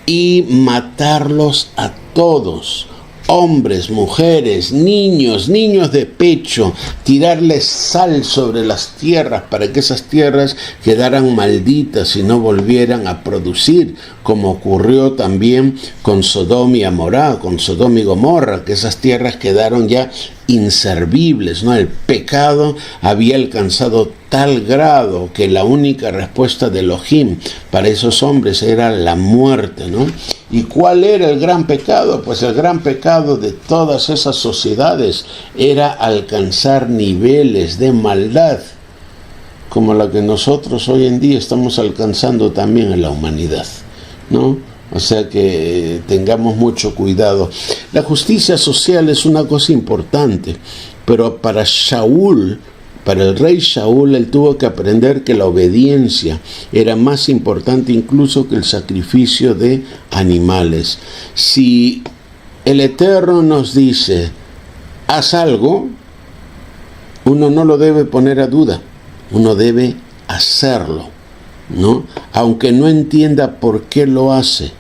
y matarlos a todos, hombres, mujeres, niños de pecho, tirarles sal sobre las tierras para que esas tierras quedaran malditas y no volvieran a producir, como ocurrió también con Sodoma y Amorá, con Sodoma y Gomorra, que esas tierras quedaron ya inservibles, ¿no? El pecado había alcanzado tal grado que la única respuesta de Elohim para esos hombres era la muerte, ¿no? ¿Y cuál era el gran pecado? Pues el gran pecado de todas esas sociedades era alcanzar niveles de maldad como la que nosotros hoy en día estamos alcanzando también en la humanidad, ¿no? O sea que tengamos mucho cuidado. La justicia social es una cosa importante, pero para Shaul para el rey Shaul, él tuvo que aprender que la obediencia era más importante incluso que el sacrificio de animales. Si el Eterno nos dice, haz algo, uno no lo debe poner a duda, uno debe hacerlo, ¿no? Aunque no entienda por qué lo hace,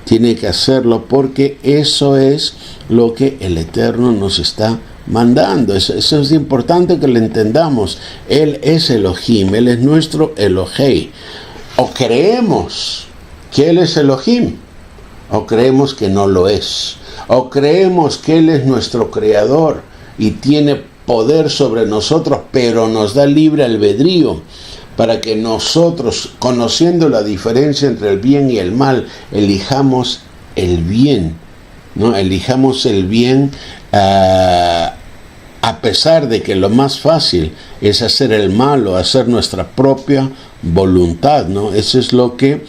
tiene que hacerlo porque eso es lo que el Eterno nos está mandando. Eso es importante que lo entendamos. Él es Elohim, Él es nuestro Elohei. O creemos que Él es Elohim, o creemos que no lo es. O creemos que Él es nuestro Creador y tiene poder sobre nosotros, pero nos da libre albedrío para que nosotros, conociendo la diferencia entre el bien y el mal, elijamos el bien, ¿no? Elijamos el bien a pesar de que lo más fácil es hacer el mal o hacer nuestra propia voluntad, ¿no? Eso es lo que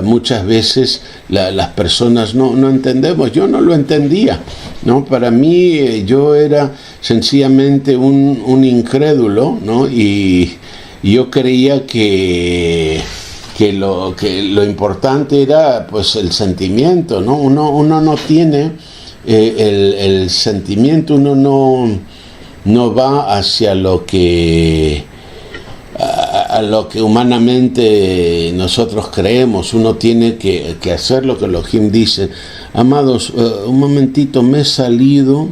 muchas veces las personas no entendemos. Yo no lo entendía, ¿no? Para mí yo era sencillamente un incrédulo, ¿no? Y yo creía que lo importante era pues el sentimiento, ¿no? Uno no tiene el sentimiento, uno no va hacia lo que a lo que humanamente nosotros creemos. Uno tiene que hacer lo que Elohim dice. Amados, un momentito, me he salido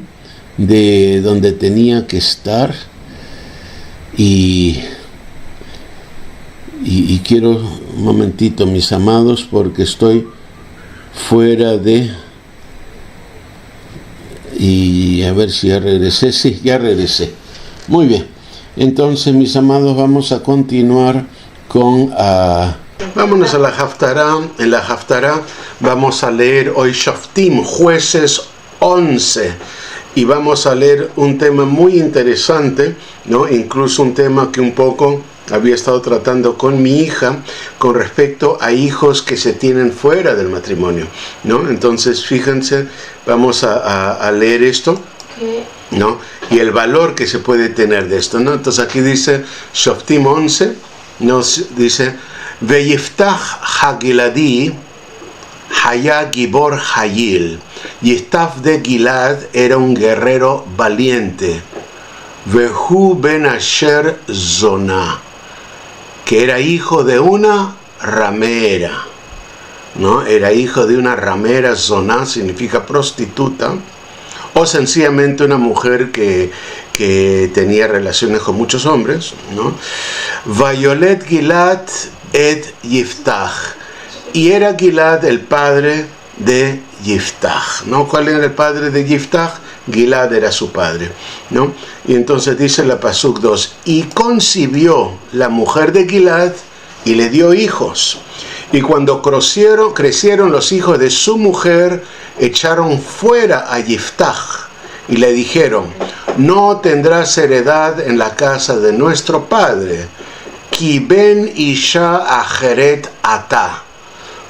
de donde tenía que estar y quiero un momentito, mis amados, porque estoy fuera de... Y a ver si ya regresé. Sí, ya regresé. Muy bien. Entonces, mis amados, vamos a continuar con... Vámonos a la Haftará. En la Haftará vamos a leer hoy Shoftim, Jueces 11. Y vamos a leer un tema muy interesante, ¿no? Incluso un tema que un poco había estado tratando con mi hija con respecto a hijos que se tienen fuera del matrimonio, ¿no? Entonces, fíjense, vamos a leer esto, ¿no? Y el valor que se puede tener de esto, ¿no? Entonces aquí dice Shoftim 11, nos dice Veyiftach Hagiladi Haya Gibor Hayil. Yiftach de Gilad era un guerrero valiente. Vehu ben Asher Zona, que era hijo de una ramera, ¿no? Era hijo de una ramera. Zona significa prostituta, o sencillamente una mujer que tenía relaciones con muchos hombres, ¿no? Vayolet Gilad et Yiftach, y era Gilad el padre de Yiftach, ¿no? ¿Cuál era el padre de Yiftach? Gilad era su padre, ¿no? Y entonces dice la Pasuk 2, y concibió la mujer de Gilad y le dio hijos. Y cuando crecieron los hijos de su mujer, echaron fuera a Yiftach y le dijeron, no tendrás heredad en la casa de nuestro padre, Ki ben isha ajeret ata,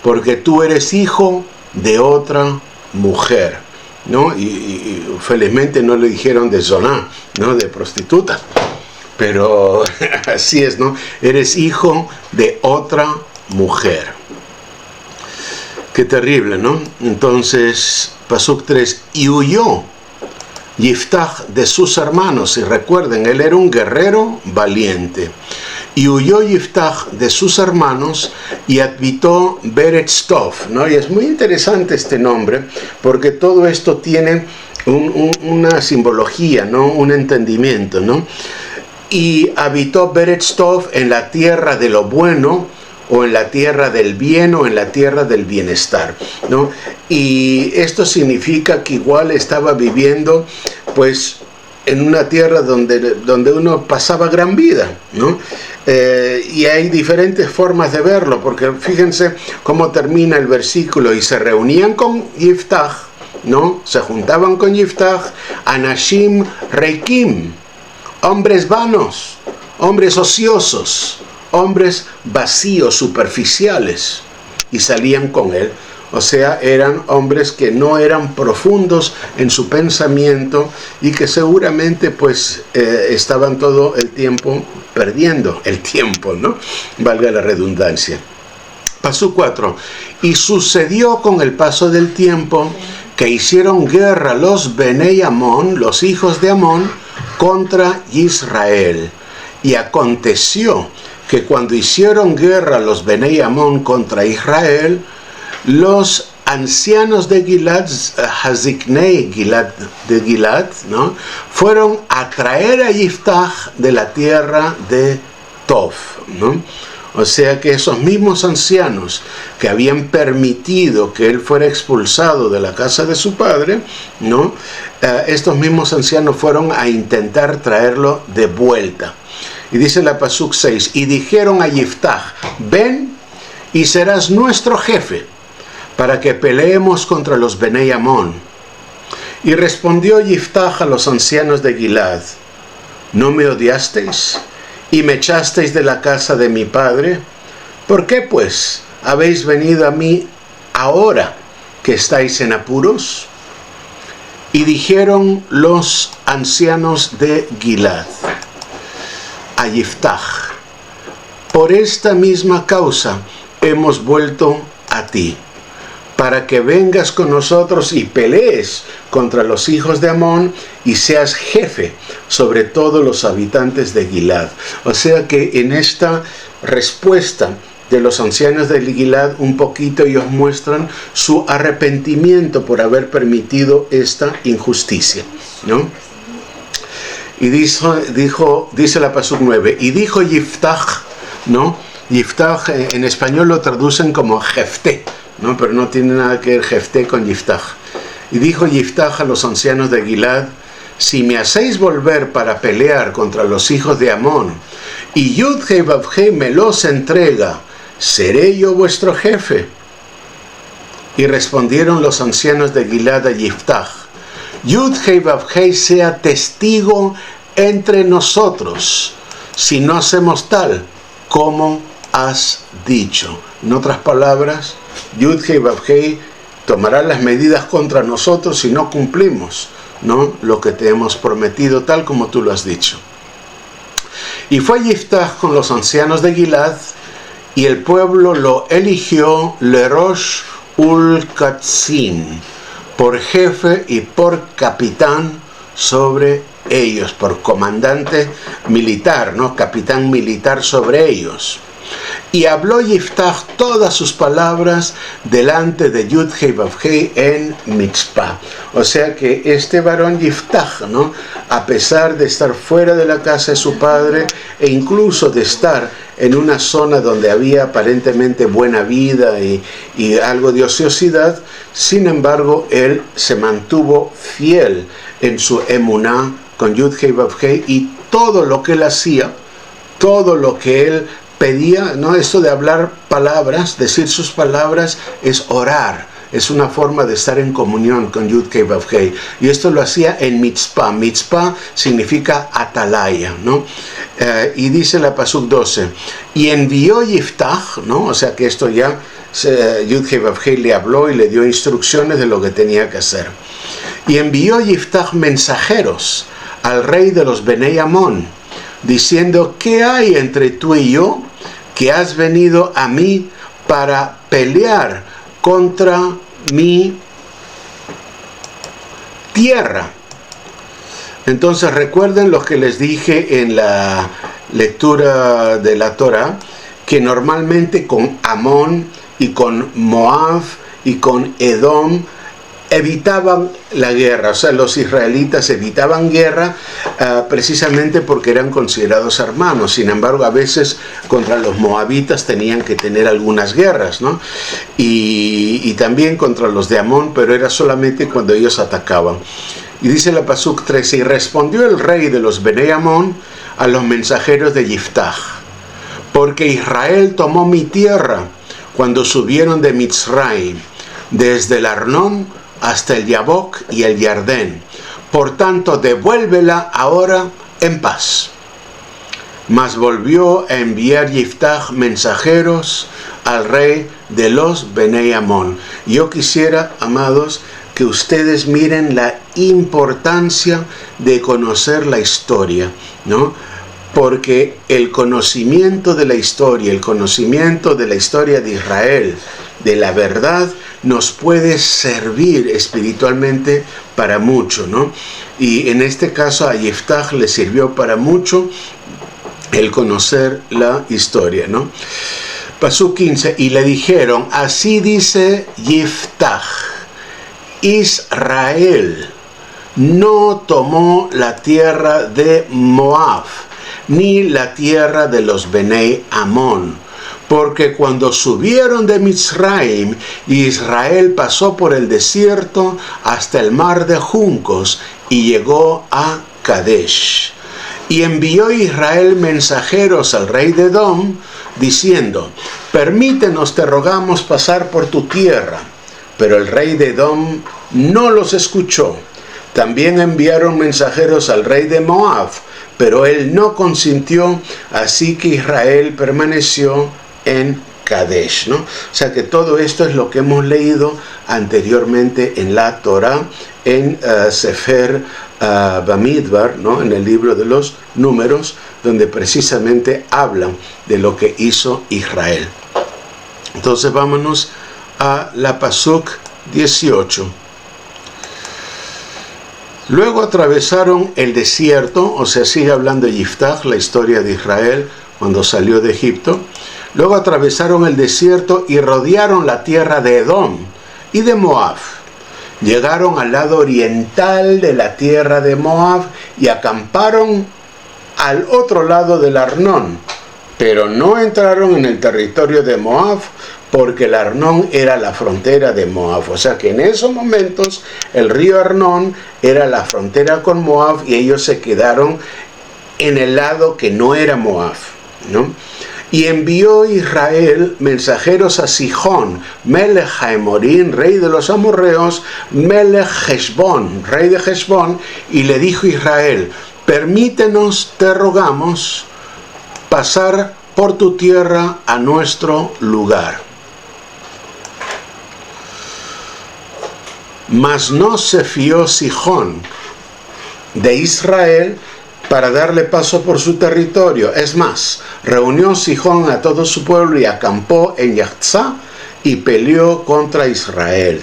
porque tú eres hijo de otra mujer, ¿no? Y felizmente no le dijeron de zoná, ¿no? De prostituta, pero así es, ¿no? Eres hijo de otra mujer. Qué terrible, ¿no? Entonces, Pasuk 3, y huyó Yiftach de sus hermanos, y recuerden, él era un guerrero valiente. Y huyó Yiftach de sus hermanos y habitó Beretztov, ¿no? Y es muy interesante este nombre, porque todo esto tiene una simbología, ¿no? Un entendimiento, ¿no? Y habitó Beretztov en la tierra de lo bueno, o en la tierra del bien, o en la tierra del bienestar, ¿no? Y esto significa que igual estaba viviendo, pues, en una tierra donde uno pasaba gran vida, ¿no? Y hay diferentes formas de verlo, porque fíjense cómo termina el versículo, y se reunían con Yiftach, ¿no? Se juntaban con Yiftach, Anashim Reikim, hombres vanos, hombres ociosos, hombres vacíos, superficiales, y salían con él. O sea, eran hombres que no eran profundos en su pensamiento y que seguramente pues estaban todo el tiempo perdiendo el tiempo, ¿no? Valga la redundancia. Paso 4. Y sucedió con el paso del tiempo que hicieron guerra los Benei Amón, los hijos de Amón, contra Israel. Y aconteció que cuando hicieron guerra los Benei Amón contra Israel, los ancianos de Gilad, Haziknei de Gilad, ¿no?, fueron a traer a Yiftach de la tierra de Tob, ¿no? O sea que esos mismos ancianos que habían permitido que él fuera expulsado de la casa de su padre, ¿no?, estos mismos ancianos fueron a intentar traerlo de vuelta. Y dice la Pasuk 6, y dijeron a Yiftach, ven y serás nuestro jefe, para que peleemos contra los Benei Amón. Y respondió Yiftach a los ancianos de Gilad, ¿no me odiasteis y me echasteis de la casa de mi padre? ¿Por qué pues habéis venido a mí ahora que estáis en apuros? Y dijeron los ancianos de Gilad a Yiftach, por esta misma causa hemos vuelto a ti, para que vengas con nosotros y pelees contra los hijos de Amón y seas jefe sobre todos los habitantes de Gilad. O sea que en esta respuesta de los ancianos de Gilad, un poquito ellos muestran su arrepentimiento por haber permitido esta injusticia, ¿no? Y dice la Pasuk 9, y dijo Yiftach, ¿no? Yiftach en español lo traducen como Jefté, ¿no? Pero no tiene nada que ver Jefté con Yiftach. Y dijo Yiftach a los ancianos de Gilad, si me hacéis volver para pelear contra los hijos de Amón, y Yud-Hei Vav-Hei me los entrega, ¿seré yo vuestro jefe? Y respondieron los ancianos de Gilad a Yiftach, Yud-Hei Vav-Hei sea testigo entre nosotros, si no hacemos tal como has dicho. En otras palabras, Yud-Hei Vav-Hei tomará las medidas contra nosotros si no cumplimos, ¿no?, lo que te hemos prometido, tal como tú lo has dicho. Y fue Yiftach con los ancianos de Gilad, y el pueblo lo eligió Lerosh ul-Katzin, por jefe y por capitán sobre ellos, por comandante militar, ¿no?, capitán militar sobre ellos. Y habló Yiftach todas sus palabras delante de Yud-Hei Vav-Hei en Mitzpah. O sea que este varón Yiftach, ¿no?, a pesar de estar fuera de la casa de su padre e incluso de estar en una zona donde había aparentemente buena vida y algo de ociosidad, sin embargo, él se mantuvo fiel en su emuná con Yud-Hei Vav-Hei, y todo lo que él hacía, todo lo que él pedía, no, esto de hablar palabras, decir sus palabras, es orar, es una forma de estar en comunión con Yud-Hei Vav-Hei, y esto lo hacía en Mitzpah. Mitzpah significa atalaya, ¿no? Y dice la Pasuk 12, y envió Yiftach, ¿no?, o sea que esto ya Yud-Hei Vav-Hei le habló y le dio instrucciones de lo que tenía que hacer. Y envió Yiftach mensajeros al rey de los Benei Amón, diciendo, ¿qué hay entre tú y yo que has venido a mí para pelear contra mi tierra? Entonces recuerden lo que les dije en la lectura de la Torah, que normalmente con Amón y con Moab y con Edom evitaban la guerra, o sea, los israelitas evitaban guerra precisamente porque eran considerados hermanos. Sin embargo, a veces contra los moabitas tenían que tener algunas guerras, ¿no? Y también contra los de Amón, pero era solamente cuando ellos atacaban. Y dice la Pasuk 13, y respondió el rey de los Benei Amón a los mensajeros de Yiftach, porque Israel tomó mi tierra cuando subieron de Mitzrayim, desde el Arnón hasta el Yabok y el Yardén. Por tanto, devuélvela ahora en paz. Mas volvió a enviar Yiftach mensajeros al rey de los Benei Amón. Yo quisiera, amados, que ustedes miren la importancia de conocer la historia, ¿no? Porque el conocimiento de la historia de Israel, de la verdad, nos puede servir espiritualmente para mucho, ¿no? Y en este caso a Yiftach le sirvió para mucho el conocer la historia, ¿no? Pasuk 15, y le dijeron, así dice Yiftach, Israel no tomó la tierra de Moab, ni la tierra de los Benei Amón, porque cuando subieron de Mitzraim, Israel pasó por el desierto hasta el mar de juncos y llegó a Kadesh. Y envió Israel mensajeros al rey de Edom, diciendo, permítenos, te rogamos, pasar por tu tierra. Pero el rey de Edom no los escuchó. También enviaron mensajeros al rey de Moab, pero él no consintió, así que Israel permaneció en Kadesh, ¿no? O sea que todo esto es lo que hemos leído anteriormente en la Torah, en Sefer Bamidbar, ¿no? En el libro de los Números, donde precisamente hablan de lo que hizo Israel. Entonces vámonos a la Pasuk 18. Luego atravesaron el desierto, o sea, sigue hablando de Yiftach, la historia de Israel cuando salió de Egipto. Luego atravesaron el desierto y rodearon la tierra de Edom y de Moab. Llegaron al lado oriental de la tierra de Moab y acamparon al otro lado del Arnón, pero no entraron en el territorio de Moab, porque el Arnón era la frontera de Moab. O sea que en esos momentos el río Arnón era la frontera con Moab y ellos se quedaron en el lado que no era Moab, ¿no? Y envió Israel mensajeros a Sihón, Melech Haemorín, rey de los amorreos, Melech Heshbón, rey de Heshbón, y le dijo Israel, permítenos, te rogamos, pasar por tu tierra a nuestro lugar. Mas no se fió Sihón de Israel para darle paso por su territorio. Es más, reunió Sihón a todo su pueblo y acampó en Yatzá y peleó contra Israel.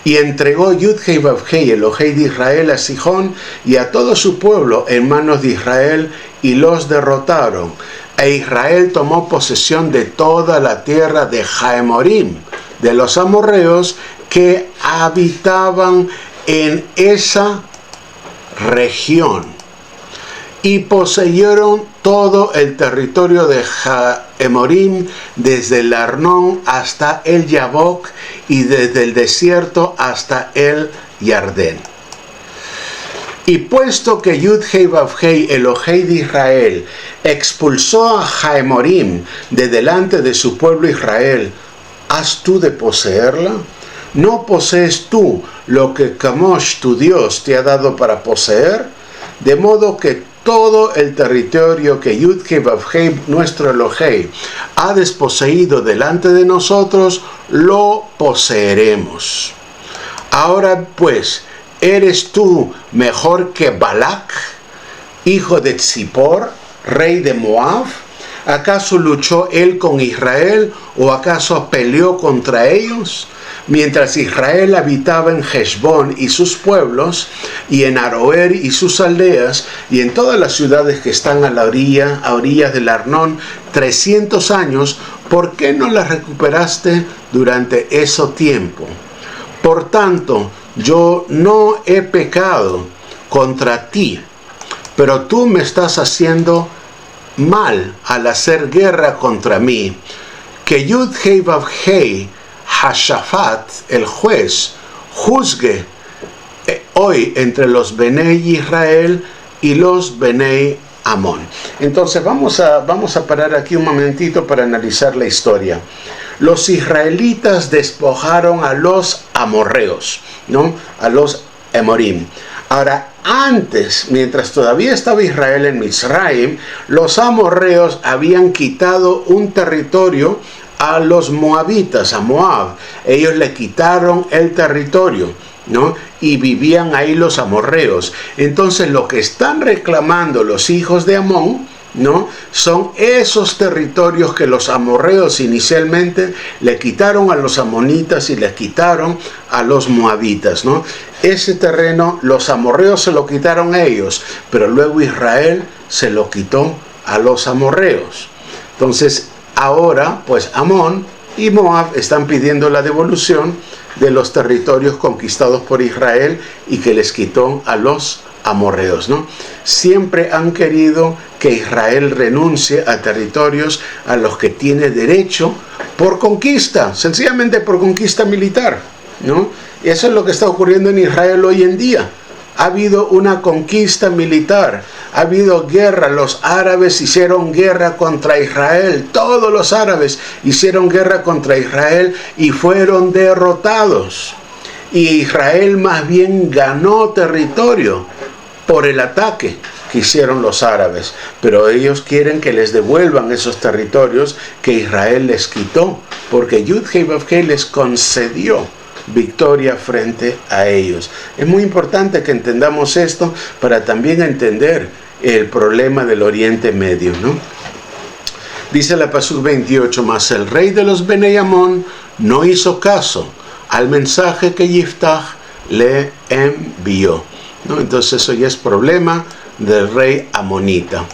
Y entregó Yud-Hei Vav-Hei, el Ojei de Israel, a Sihón y a todo su pueblo en manos de Israel y los derrotaron. E Israel tomó posesión de toda la tierra de Haemorim, de los amorreos que habitaban en esa región. Y poseyeron todo el territorio de Haemorim, desde el Arnón hasta el Yabok y desde el desierto hasta el Yardén. Y puesto que Yud-Hei Vav-Hei, el Ojei de Israel, expulsó a Haemorim de delante de su pueblo Israel, ¿has tú de poseerla? ¿No posees tú lo que Kamosh, tu Dios, te ha dado para poseer? De modo que todo el territorio que Yud-Hei Vav-Hei, nuestro Elohei, ha desposeído delante de nosotros, lo poseeremos. Ahora pues, ¿eres tú mejor que Balak, hijo de Tzipor, rey de Moab? ¿Acaso luchó él con Israel o acaso peleó contra ellos? Mientras Israel habitaba en Heshbón y sus pueblos, y en Aroer y sus aldeas, y en todas las ciudades que están a orillas del Arnón, 300 años, ¿por qué no las recuperaste durante ese tiempo? Por tanto, yo no he pecado contra ti, pero tú me estás haciendo mal al hacer guerra contra mí. Que Yud-Hei Vav-Hei, Hashafat, el juez, juzgue hoy entre los Benei Israel y los Benei Amón. Entonces vamos a parar aquí un momentito para analizar la historia. Los israelitas despojaron a los amorreos, ¿no? A los Emorim. Ahora, antes, mientras todavía estaba Israel en Mitzraim, los amorreos habían quitado un territorio a los moabitas, a Moab. Ellos le quitaron el territorio, ¿no? Y vivían ahí los amorreos. Entonces lo que están reclamando los hijos de Amón, ¿no? Son esos territorios que los amorreos inicialmente le quitaron a los amonitas y le quitaron a los moabitas, ¿no? Ese terreno los amorreos se lo quitaron a ellos, pero luego Israel se lo quitó a los amorreos. Entonces ahora pues Amón y Moab están pidiendo la devolución de los territorios conquistados por Israel y que les quitó a los amorreos, ¿no? Siempre han querido que Israel renuncie a territorios a los que tiene derecho por conquista, sencillamente por conquista militar, ¿no? Eso es lo que está ocurriendo en Israel hoy en día. Ha habido una conquista militar, ha habido guerra, los árabes hicieron guerra contra Israel, todos los árabes hicieron guerra contra Israel y fueron derrotados. Y Israel más bien ganó territorio por el ataque que hicieron los árabes, pero ellos quieren que les devuelvan esos territorios que Israel les quitó, porque Yud-Heh Vav-Heh les concedió victoria frente a ellos. Es muy importante que entendamos esto para también entender el problema del Oriente Medio, ¿no? Dice la Pasuk 28, mas el rey de los Benei Amón no hizo caso al mensaje que Yiftach le envió, ¿no? Entonces eso ya es problema del rey amonita.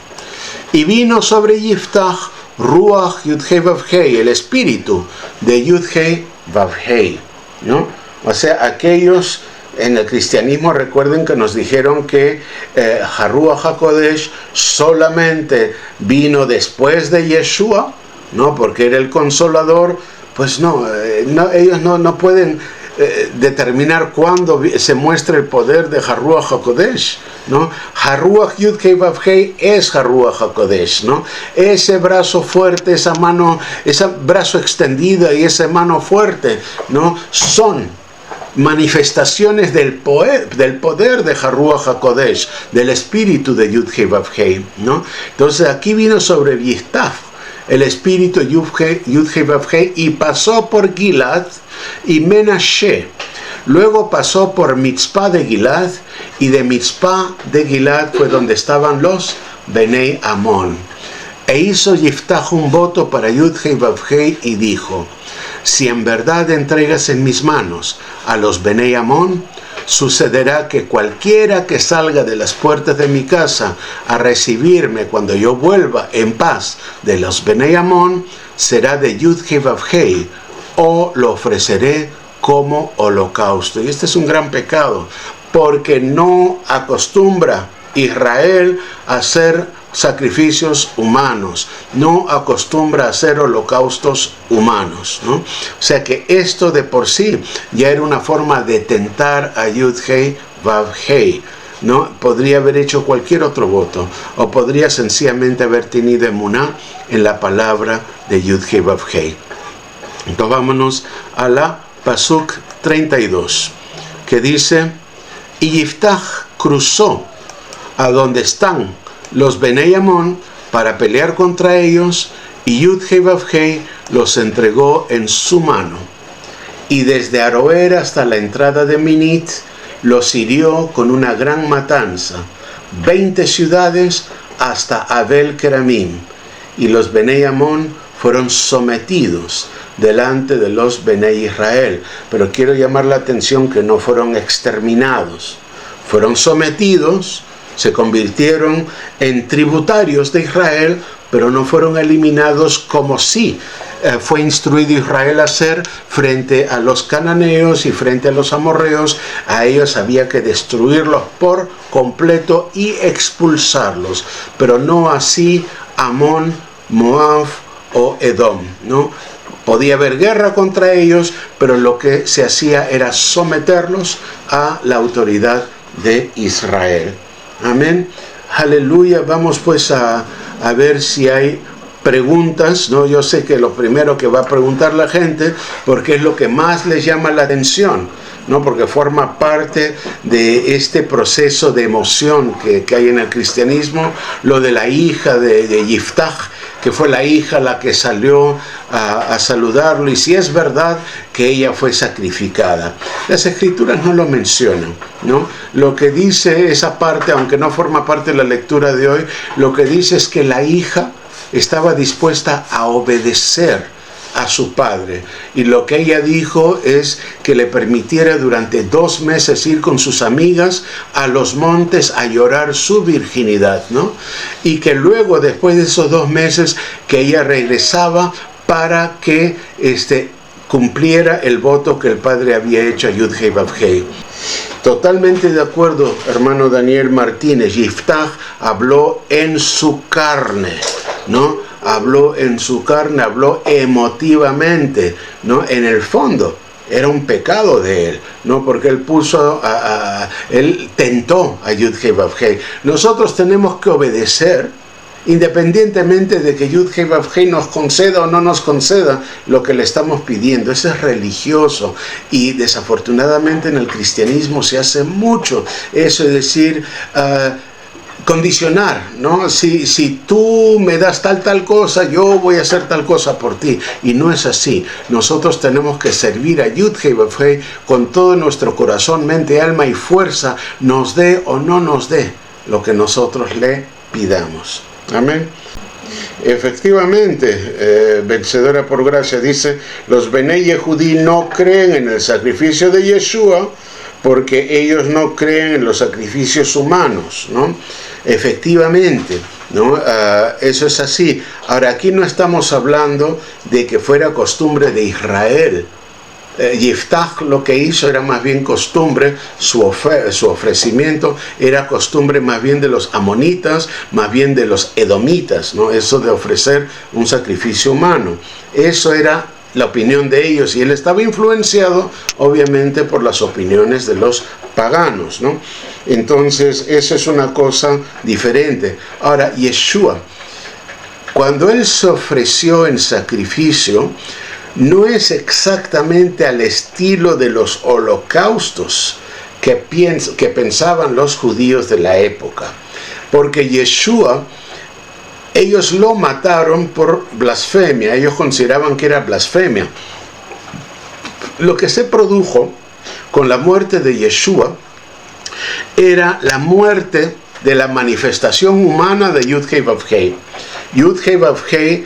Y vino sobre Yiftach Ruach Yud-Heh Vav-Heh, el espíritu de Yud-Heh Vav-Heh, ¿no? O sea, aquellos en el cristianismo, recuerden que nos dijeron que Haruach HaKodesh solamente vino después de Yeshua, ¿no? Porque era el consolador. Pues no, ellos no pueden determinar cuándo se muestra el poder de Haruach HaKodesh, ¿no? Haruach Yud-Heh Vav-Heh es Haruach HaKodesh, ¿no? Ese brazo fuerte, esa mano, ese brazo extendida y esa mano fuerte, ¿no? Son manifestaciones del poder de Haruach HaKodesh, del espíritu de Yud-Heh Vav-Heh, ¿no? Entonces aquí vino sobre Yiftach el espíritu Yud-Heh Vav-Heh y pasó por Gilad y Menashe. Luego pasó por Mitzpah de Gilad, y de Mitzpah de Gilad fue donde estaban los Benei Amón. E hizo Yiftach un voto para Yud-Heh Vav-Heh y dijo: si en verdad entregas en mis manos a los Benei Amón, sucederá que cualquiera que salga de las puertas de mi casa a recibirme cuando yo vuelva en paz de los Benei Amón, será de Yud-Heh Vav-Heh, o lo ofreceré como holocausto. Y este es un gran pecado, porque no acostumbra Israel a hacer sacrificios humanos, no acostumbra a hacer holocaustos humanos, ¿no? O sea que esto de por sí ya era una forma de tentar a Yud-Heh Vav-Heh, ¿no? Podría haber hecho cualquier otro voto, o podría sencillamente haber tenido emuná en la palabra de Yud-Heh Vav-Heh. Entonces vámonos a la Pasuk 32, que dice: y Yiftach cruzó a donde están los Benei Amón para pelear contra ellos, y Yud-Heh Vav-Heh los entregó en su mano. Y desde Aroer hasta la entrada de Minit los hirió con una gran matanza, 20 ciudades hasta Abel Keramim, y los Benei Amón fueron sometidos delante de los Benei Israel. Pero quiero llamar la atención que no fueron exterminados, fueron sometidos, se convirtieron en tributarios de Israel, pero no fueron eliminados como sí fue instruido Israel a hacer frente a los cananeos y frente a los amorreos. A ellos había que destruirlos por completo y expulsarlos, pero no así Amón, Moab o Edom, ¿no? Podía haber guerra contra ellos, pero lo que se hacía era someterlos a la autoridad de Israel. Amén. Aleluya. Vamos pues a ver si hay preguntas, ¿no? Yo sé que lo primero que va a preguntar la gente, porque es lo que más les llama la atención, ¿no? Porque forma parte de este proceso de emoción que hay en el cristianismo, lo de la hija de Yiftach, que fue la hija la que salió a saludarlo, y si es verdad que ella fue sacrificada. Las escrituras no lo mencionan, ¿no? Lo que dice esa parte, aunque no forma parte de la lectura de hoy, lo que dice es que la hija estaba dispuesta a obedecer a su padre, y lo que ella dijo es que le permitiera durante 2 meses ir con sus amigas a los montes a llorar su virginidad, ¿no? Y que luego, después de esos 2 meses, que ella regresaba para que cumpliera el voto que el padre había hecho a Yud-Hei Vav-Hei. Totalmente de acuerdo, hermano Daniel Martínez. Yiftach habló en su carne, ¿no? Habló en su carne, habló emotivamente, ¿no? En el fondo era un pecado de él, ¿no? Porque él él tentó a Yud-Hei Vav-Hei. Nosotros tenemos que obedecer, independientemente de que Yud-Hei Vav-Hei nos conceda o no nos conceda lo que le estamos pidiendo. Eso es religioso, y desafortunadamente en el cristianismo se hace mucho eso, es decir, condicionar, ¿no? Si tú me das tal cosa, yo voy a hacer tal cosa por ti. Y no es así. Nosotros tenemos que servir a Yud-Hei Vav-Hei con todo nuestro corazón, mente, alma y fuerza, nos dé o no nos dé lo que nosotros le pidamos. Amén. Efectivamente, Vencedora por Gracia dice: los Benei Yehudí no creen en el sacrificio de Yeshua porque ellos no creen en los sacrificios humanos, ¿no? Efectivamente, ¿no? Eso es así. Ahora, aquí no estamos hablando de que fuera costumbre de Israel. Yiftach lo que hizo era más bien costumbre, su ofrecimiento era costumbre más bien de los amonitas, más bien de los edomitas, ¿no? Eso de ofrecer un sacrificio humano. Eso era la opinión de ellos, y él estaba influenciado obviamente por las opiniones de los paganos, ¿no? Entonces eso es una cosa diferente. Ahora, Yeshua, cuando él se ofreció en sacrificio, no es exactamente al estilo de los holocaustos que pensaban los judíos de la época, porque Yeshua, ellos lo mataron por blasfemia. Ellos consideraban que era blasfemia. Lo que se produjo con la muerte de Yeshua era la muerte de la manifestación humana de Yud-Hei Vav-Hei. Yud-Hei Vav-Hei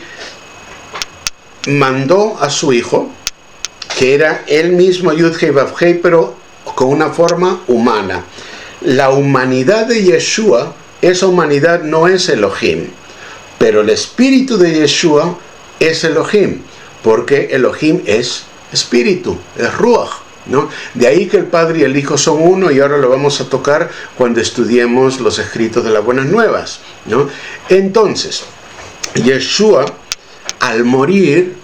mandó a su hijo, que era él mismo Yud-Hei Vav-Hei, pero con una forma humana. La humanidad de Yeshua, esa humanidad no es Elohim, pero el espíritu de Yeshua es Elohim, porque Elohim es espíritu, es Ruach, ¿no? De ahí que el Padre y el Hijo son uno, y ahora lo vamos a tocar cuando estudiemos los escritos de las Buenas Nuevas, ¿no? Entonces, Yeshua, al morir,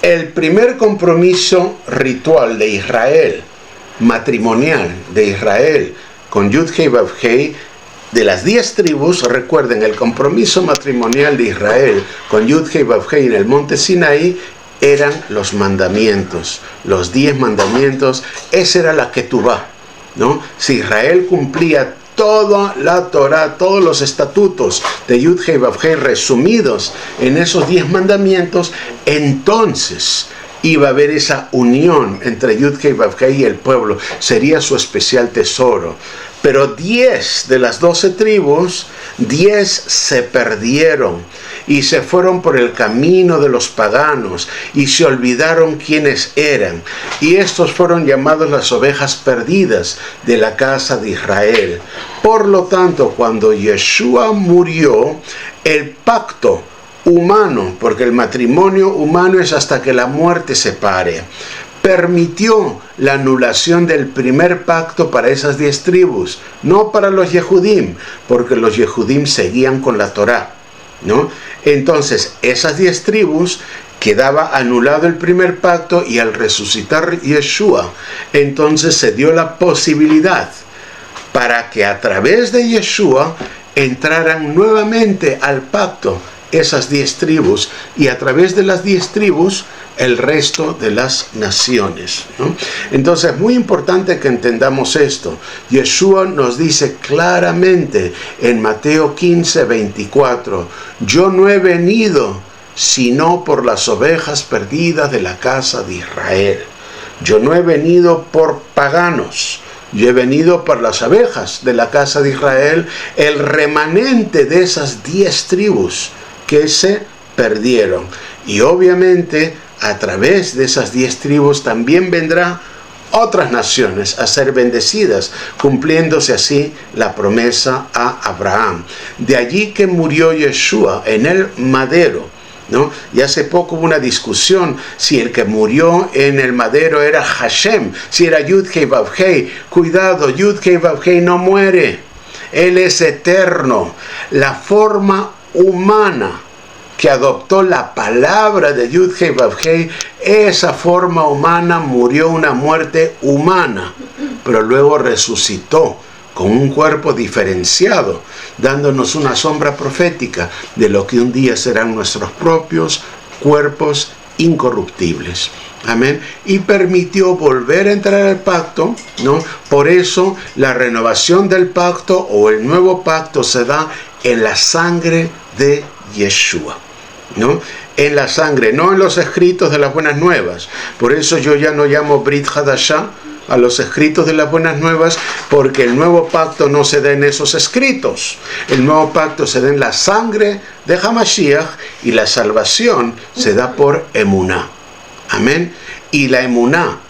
el primer compromiso ritual de Israel, matrimonial de Israel, con Yud-Hei Vav-Hei, de las 10 tribus, recuerden, el compromiso matrimonial de Israel con Yud-Hei Vav-Hei en el monte Sinaí eran los mandamientos, los 10 mandamientos. Esa era la ketubá, ¿no? Si Israel cumplía toda la Torah, todos los estatutos de Yud-Hei Vav-Hei resumidos en esos 10 mandamientos, entonces iba a haber esa unión entre Yud-Hei Vav-Hei y el pueblo. Sería su especial tesoro. Pero 10 de las 12 tribus, 10 se perdieron y se fueron por el camino de los paganos y se olvidaron quiénes eran. Y estos fueron llamados las ovejas perdidas de la casa de Israel. Por lo tanto, cuando Yeshua murió, el pacto humano, porque el matrimonio humano es hasta que la muerte separe, permitió la anulación del primer pacto para esas 10 tribus, no para los Yehudim, porque los Yehudim seguían con la Torá, ¿no? Entonces, esas 10 tribus quedaba anulado el primer pacto, y al resucitar Yeshua, entonces se dio la posibilidad para que a través de Yeshua entraran nuevamente al pacto esas 10 tribus, y a través de las 10 tribus el resto de las naciones, ¿no? Entonces es muy importante que entendamos esto. Yeshua nos dice claramente en Mateo 15:24, yo no he venido sino por las ovejas perdidas de la casa de Israel. Yo no he venido por paganos, yo he venido por las ovejas de la casa de Israel, el remanente de esas 10 tribus que se perdieron. Y obviamente a través de esas 10 tribus también vendrán otras naciones a ser bendecidas, cumpliéndose así la promesa a Abraham. De allí que murió Yeshua en el madero, ¿no? Y hace poco hubo una discusión si el que murió en el madero era Hashem, si era Yud-Hei Vav-Hei. Cuidado, Yud-Hei Vav-Hei no muere, él es eterno. La forma humana que adoptó la palabra de Yud-Hei Vav-Hei, esa forma humana murió una muerte humana, pero luego resucitó con un cuerpo diferenciado, dándonos una sombra profética de lo que un día serán nuestros propios cuerpos incorruptibles. Amén. Y permitió volver a entrar al pacto, ¿no? Por eso la renovación del pacto o el nuevo pacto se da en la sangre de Yeshua, ¿no? En la sangre, no en los escritos de las buenas nuevas. Por eso yo ya no llamo Brit Hadashah a los escritos de las buenas nuevas, porque el nuevo pacto no se da en esos escritos. El nuevo pacto se da en la sangre de Hamashiach, y la salvación se da por emuná. Amén. Y la emuná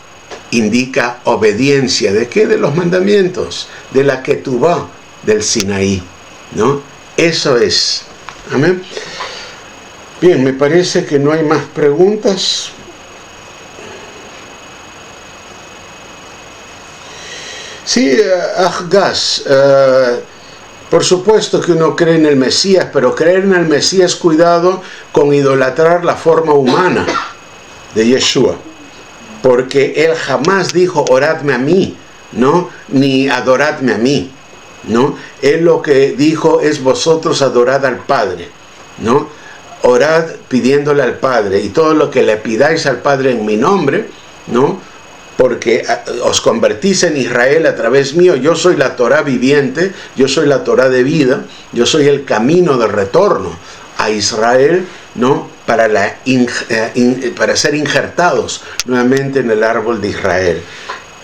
indica obediencia. ¿De qué? De los mandamientos, de la ketubá, del Sinaí, ¿no? Eso es. Amén. Bien, me parece que no hay más preguntas. Sí, Ahgaz, por supuesto que uno cree en el Mesías, pero creer en el Mesías, cuidado con idolatrar la forma humana de Yeshua, porque él jamás dijo oradme a mí, ¿no? Ni adoradme a mí, ¿no? Él lo que dijo es vosotros adorad al Padre, ¿no? Orad pidiéndole al Padre, y todo lo que le pidáis al Padre en mi nombre, ¿no? Porque os convertís en Israel a través mío. Yo soy la Torá viviente, yo soy la Torá de vida, yo soy el camino de retorno a Israel, ¿no? Para ser injertados nuevamente en el árbol de Israel.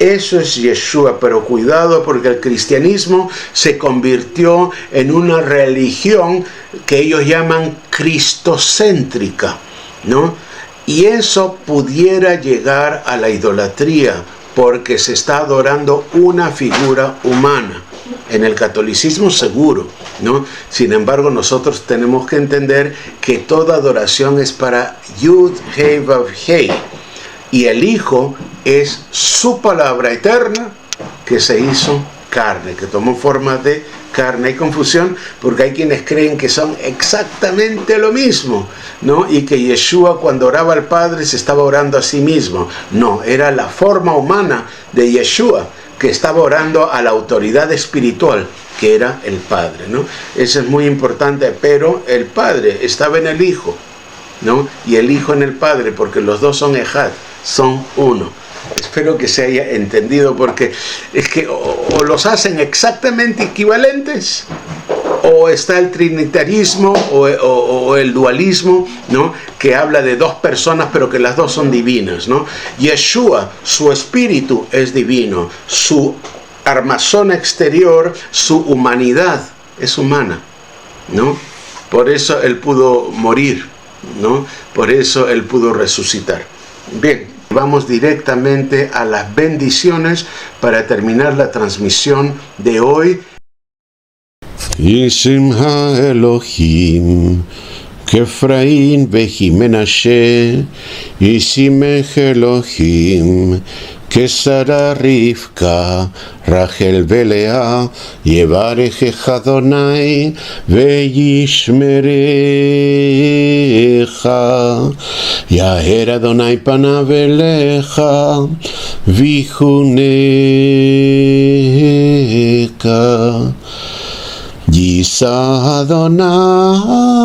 Eso es Yeshua, pero cuidado, porque el cristianismo se convirtió en una religión que ellos llaman cristocéntrica, ¿no? Y eso pudiera llegar a la idolatría, porque se está adorando una figura humana. En el catolicismo seguro, ¿no? Sin embargo, nosotros tenemos que entender que toda adoración es para Yud-Hei Vav-Hei. Y el Hijo es su palabra eterna que se hizo carne, que tomó forma de carne. Hay confusión porque hay quienes creen que son exactamente lo mismo, ¿no? Y que Yeshua, cuando oraba al Padre, se estaba orando a sí mismo. No, era la forma humana de Yeshua que estaba orando a la autoridad espiritual, que era el Padre, ¿no? Eso es muy importante, pero el Padre estaba en el Hijo, ¿no? Y el Hijo en el Padre, porque los dos son Ejad, son uno. Espero que se haya entendido, porque es que o los hacen exactamente equivalentes, o está el trinitarismo o el dualismo, ¿no? Que habla de dos personas pero que las dos son divinas, ¿no? Yeshua, su espíritu es divino, su armazón exterior, su humanidad es humana, ¿no? Por eso él pudo morir, ¿no? Por eso él pudo resucitar. Bien, vamos directamente a las bendiciones para terminar la transmisión de hoy. Ishimha Elohim, Kefraim Vehi Menashe, Ishimech Elohim, Kesara Rivka, Rachel Belea, Yevarech Adonai, Veishmerecha, Yaher Adonai panav elecha, Vichunecha. Yisa Adonai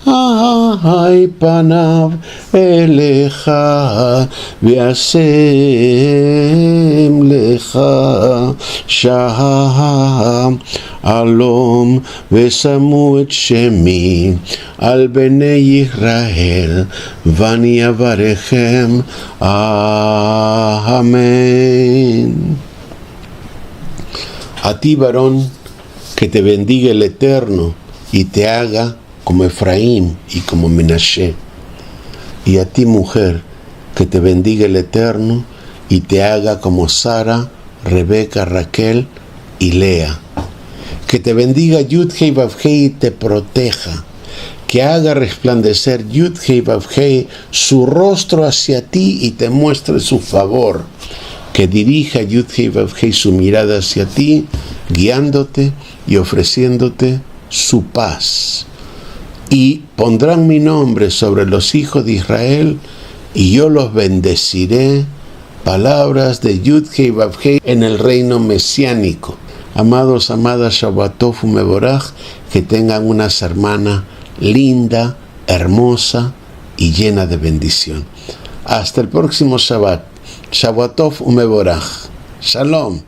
Ay panav elecha v'yasem lecha shaham alom v'samu et shemi al bnei Yisrael v'ani avarechem. Amén. A ti, varón, que te bendiga el Eterno y te haga como Efraín y como Menashe. Y a ti, mujer, que te bendiga el Eterno y te haga como Sara, Rebeca, Raquel y Lea. Que te bendiga Yud-Hei Vav-Hei y te proteja. Que haga resplandecer Yud-Hei Vav-Hei su rostro hacia ti y te muestre su favor. Que dirija Yud-Hei Vav-Hei su mirada hacia ti, guiándote y ofreciéndote su paz. Y pondrán mi nombre sobre los hijos de Israel, y yo los bendeciré. Palabras de Yud-Hei Vav-Hei en el reino mesiánico. Amados, amadas, Shabbat Tov Umevorach, que tengan una semana linda, hermosa y llena de bendición. Hasta el próximo Shabbat. Shabbat Tov Umevorach. Shalom.